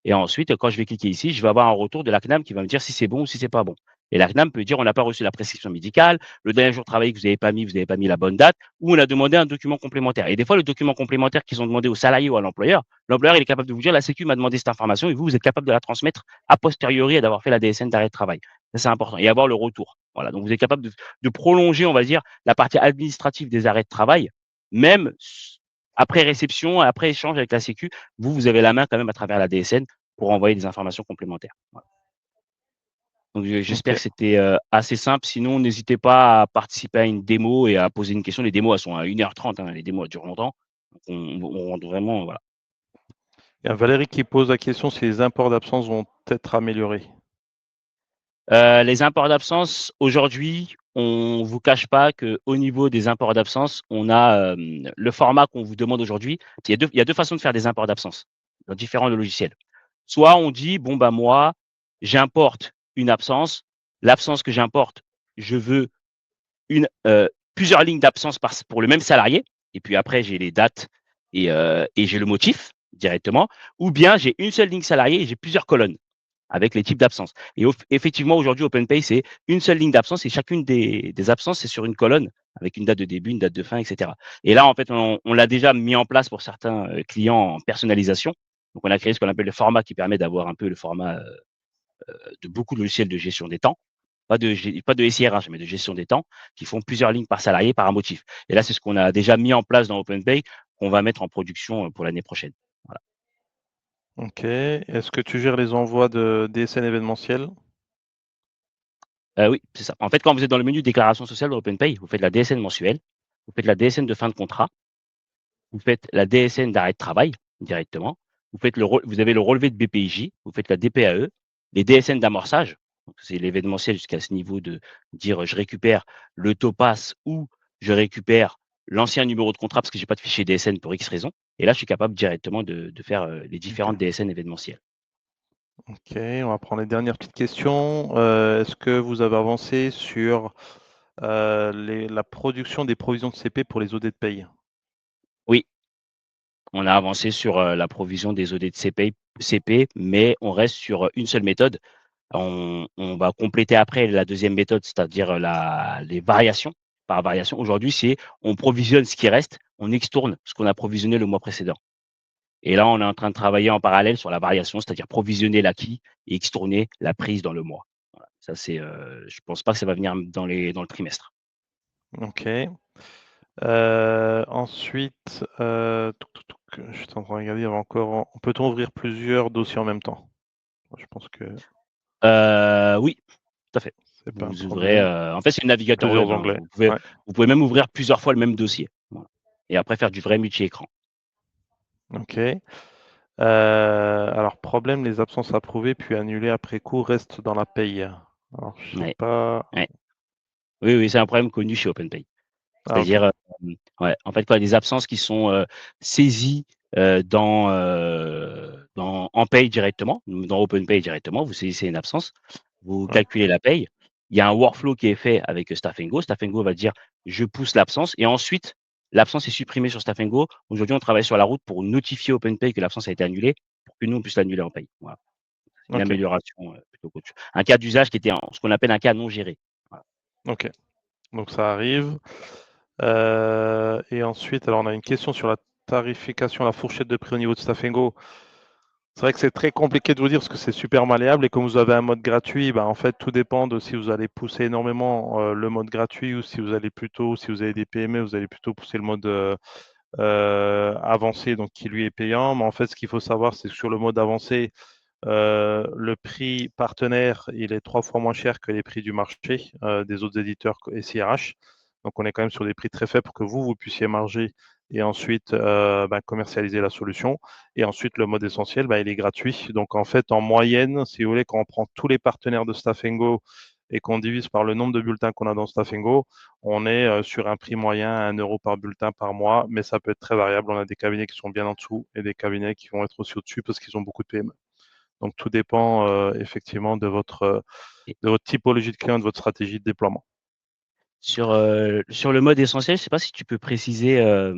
Et ensuite, quand je vais cliquer ici, je vais avoir un retour de la CNAM qui va me dire si c'est bon ou si c'est pas bon. Et la CNAM peut dire: «On n'a pas reçu la prescription médicale, le dernier jour travaillé que vous n'avez pas mis la bonne date ou on a demandé un document complémentaire». Et des fois, le document complémentaire qu'ils ont demandé au salarié ou à l'employeur, il est capable de vous dire: «La sécu m'a demandé cette information» et vous êtes capable de la transmettre a posteriori et d'avoir fait la DSN d'arrêt de travail. Ça, c'est important et avoir le retour. Voilà, donc vous êtes capable de prolonger, on va dire, la partie administrative des arrêts de travail, même après réception, après échange avec la sécu, vous avez la main quand même à travers la DSN pour envoyer des informations complémentaires. Voilà. Donc j'espère OK. que c'était, assez simple. Sinon, n'hésitez pas à participer à une démo et à poser une question. Les démos, elles sont à 1h30, hein, les démos, elles durent longtemps. Donc on rentre vraiment voilà. Il y a Valérie qui pose la question si les imports d'absence vont être améliorés. Les imports d'absence, aujourd'hui, on vous cache pas qu'au niveau des imports d'absence, on a, le format qu'on vous demande aujourd'hui. Il y a 2 façons de faire des imports d'absence dans différents logiciels. Soit on dit: «Bon, bah, moi, j'importe une absence. L'absence que j'importe, je veux une, plusieurs lignes d'absence pour le même salarié et puis après j'ai les dates et j'ai le motif directement ou bien j'ai une seule ligne salarié et j'ai plusieurs colonnes avec les types d'absences et effectivement aujourd'hui OpenPay c'est une seule ligne d'absence et chacune des absences c'est sur une colonne avec une date de début, une date de fin et cetera et là en fait on l'a déjà mis en place pour certains, clients en personnalisation. Donc on a créé ce qu'on appelle le format qui permet d'avoir un peu le format, de beaucoup de logiciels de gestion des temps. Pas de SIRH, mais de gestion des temps, qui font plusieurs lignes par salarié par un motif. Et là, c'est ce qu'on a déjà mis en place dans OpenPay, qu'on va mettre en production, pour l'année prochaine. Voilà. OK. Est-ce que tu gères les envois de DSN événementiels? Oui, c'est ça. En fait, quand vous êtes dans le menu déclaration sociale de OpenPay, vous faites la DSN mensuelle, vous faites la DSN de fin de contrat, vous faites la DSN d'arrêt de travail directement, vous avez le relevé de BPIJ, vous faites la DPAE, les DSN d'amorçage, donc c'est l'événementiel jusqu'à ce niveau de dire, je récupère le taux-pass ou je récupère l'ancien numéro de contrat parce que j'ai pas de fichier DSN pour X raison et là, je suis capable directement de faire, les OK. différentes DSN événementielles. OK, on va prendre les dernières petites questions. Est-ce que vous avez avancé sur, la production des provisions de CP pour les OD de paye? Oui, on a avancé sur, la provision des OD de CP, mais on reste sur, une seule méthode. On va compléter après la deuxième méthode, c'est-à-dire, les variations, par variation. Aujourd'hui, c'est on provisionne ce qui reste, on extourne ce qu'on a provisionné le mois précédent et là, on est en train de travailler en parallèle sur la variation, c'est-à-dire provisionner l'acquis et extourner la prise dans le mois. Voilà, ça c'est, je pense pas que ça va venir dans le trimestre. OK. Ensuite, je suis en train de regarder, il y avait encore peut-on ouvrir plusieurs dossiers en même temps? Je pense que Oui, tout à fait. c'est pas un Vous ouvrez, problème. en fait, c'est le navigateur Plusieurs web, hein. onglets, ouais. Vous pouvez même ouvrir plusieurs fois le même dossier. Voilà et après faire du vrai multi-écran. OK. Alors problème, les absences approuvées puis annulées après coup restent dans la paye. Alors je sais Ouais, pas. ouais. Oui, oui, c'est un problème connu chez OpenPay. Ah OK. C'est-à-dire, ouais, en fait, quand il y a des absences qui sont, saisies, en paye directement, dans OpenPay directement, vous saisissez une absence, vous Ouais. calculez la paye. Il y a un workflow qui est fait avec, Staf & Go. Staf & Go va dire: «Je pousse l'absence» et ensuite l'absence est supprimée sur Staf & Go. Aujourd'hui, on travaille sur la route pour notifier OpenPay que l'absence a été annulée, pour que nous, on puisse l'annuler en paye. Voilà, une OK. amélioration, plutôt qu'autre chose. Un cas d'usage qui était ce qu'on appelle un cas non géré. Voilà. OK. Donc ça arrive. Et ensuite, alors on a une question sur la tarification, la fourchette de prix au niveau de Staf & Go. C'est vrai que c'est très compliqué de vous dire parce que c'est super malléable et comme vous avez un mode gratuit, bah, en fait, tout dépend de si vous allez pousser énormément, le mode gratuit ou si vous allez plutôt si vous avez des PME, vous allez plutôt pousser le mode, avancé, donc qui lui est payant. Mais en fait, ce qu'il faut savoir, c'est que sur le mode avancé, le prix partenaire, il est 3 fois moins cher que les prix du marché des autres éditeurs SIRH. Donc, on est quand même sur des prix très faibles pour que vous puissiez marger et ensuite commercialiser la solution. Et ensuite, le mode essentiel, il est gratuit. Donc, en fait, en moyenne, si vous voulez, quand on prend tous les partenaires de Staf Go et qu'on divise par le nombre de bulletins qu'on a dans Staf Go, on est sur un prix moyen à 1 € par bulletin par mois, mais ça peut être très variable. On a des cabinets qui sont bien en dessous et des cabinets qui vont être aussi au-dessus parce qu'ils ont beaucoup de PME. Donc tout dépend effectivement Et de votre typologie de client, de votre stratégie de déploiement. sur le mode essentiel, je ne sais pas si tu peux préciser, ce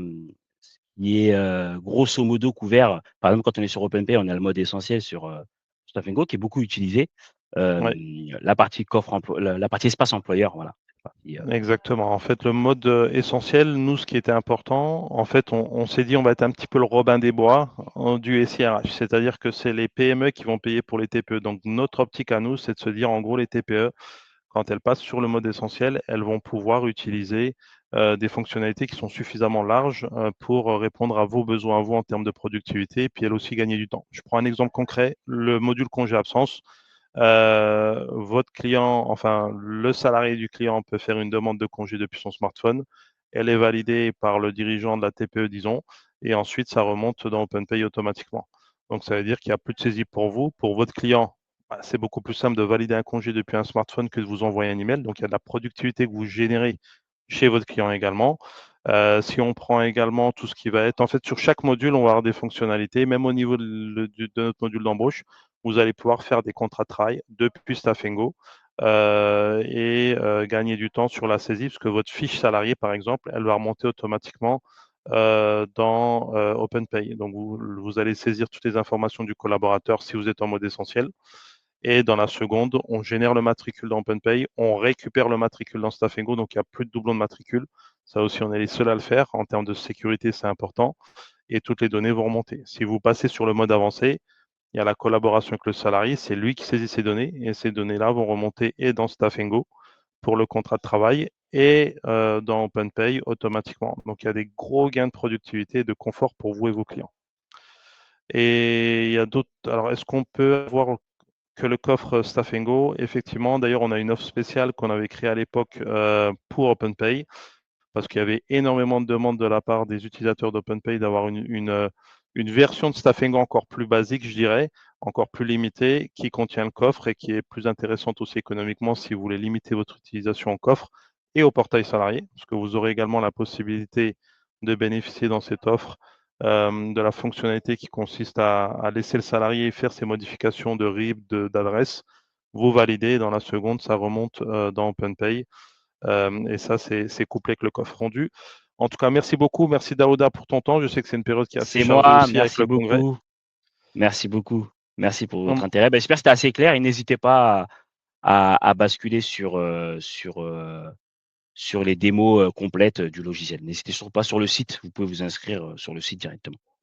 qui est, grosso modo couvert. Par exemple, quand on est sur OpenPay, on a le mode essentiel sur, Stop & Go qui est beaucoup utilisé. Ouais, La partie coffre la partie espace employeur, voilà, cette partie, exactement. En fait, le mode essentiel, nous, ce qui était important, en fait, on s'est dit on va être un petit peu le Robin des Bois du SIRH. C'est-à-dire que c'est les PME qui vont payer pour les TPE. Donc notre optique à nous, c'est de se dire en gros les TPE, quand elles passent sur le mode essentiel, elles vont pouvoir utiliser des fonctionnalités qui sont suffisamment larges pour répondre à vos besoins à vous en termes de productivité et puis elles aussi gagner du temps. Je prends un exemple concret, le module congé absence. Votre client, enfin le salarié du client peut faire une demande de congé depuis son smartphone. Elle est validée par le dirigeant de la TPE, disons, et ensuite ça remonte dans OpenPay automatiquement. Donc ça veut dire qu'il n'y a plus de saisie pour vous. Pour votre client, c'est beaucoup plus simple de valider un congé depuis un smartphone que de vous envoyer un email. Donc il y a de la productivité que vous générez chez votre client également. Si on prend également tout ce qui va être, en fait, sur chaque module, on va avoir des fonctionnalités, même au niveau de notre module d'embauche, vous allez pouvoir faire des contrats de travail depuis Staf & Go gagner du temps sur la saisie, parce que votre fiche salariée, par exemple, elle va remonter automatiquement dans OpenPay. Donc, vous allez saisir toutes les informations du collaborateur si vous êtes en mode essentiel. Et dans la seconde, on génère le matricule dans OpenPay, on récupère le matricule dans Staf & Go, donc il n'y a plus de doublon de matricule. Ça aussi, on est les seuls à le faire. En termes de sécurité, c'est important. Et toutes les données vont remonter. Si vous passez sur le mode avancé, il y a la collaboration avec le salarié, c'est lui qui saisit ces données et ces données-là vont remonter et dans Staf & Go pour le contrat de travail et dans OpenPay automatiquement. Donc il y a des gros gains de productivité et de confort pour vous et vos clients. Et il y a d'autres. Alors, est-ce qu'on peut avoir que le coffre Staf & Go? Effectivement, d'ailleurs, on a une offre spéciale qu'on avait créée à l'époque pour OpenPay parce qu'il y avait énormément de demandes de la part des utilisateurs d'OpenPay d'avoir une version de Staf & Go encore plus basique, je dirais, encore plus limitée, qui contient le coffre et qui est plus intéressante aussi économiquement si vous voulez limiter votre utilisation au coffre et au portail salarié, parce que vous aurez également la possibilité de bénéficier dans cette offre de la fonctionnalité qui consiste à laisser le salarié faire ses modifications de RIB, d'adresse, vous validez, dans la seconde, ça remonte dans OpenPay et ça, c'est couplé avec le coffre rendu. En tout cas, merci beaucoup. Merci Daouda pour ton temps. Je sais que c'est une période qui est assez c'est chargée moi, aussi avec merci le congrès. beaucoup. Merci beaucoup. Merci pour votre Hum, intérêt. J'espère que c'était assez clair et n'hésitez pas à basculer sur les démos, complètes, du logiciel. N'hésitez surtout pas sur le site, vous pouvez vous inscrire, sur le site directement.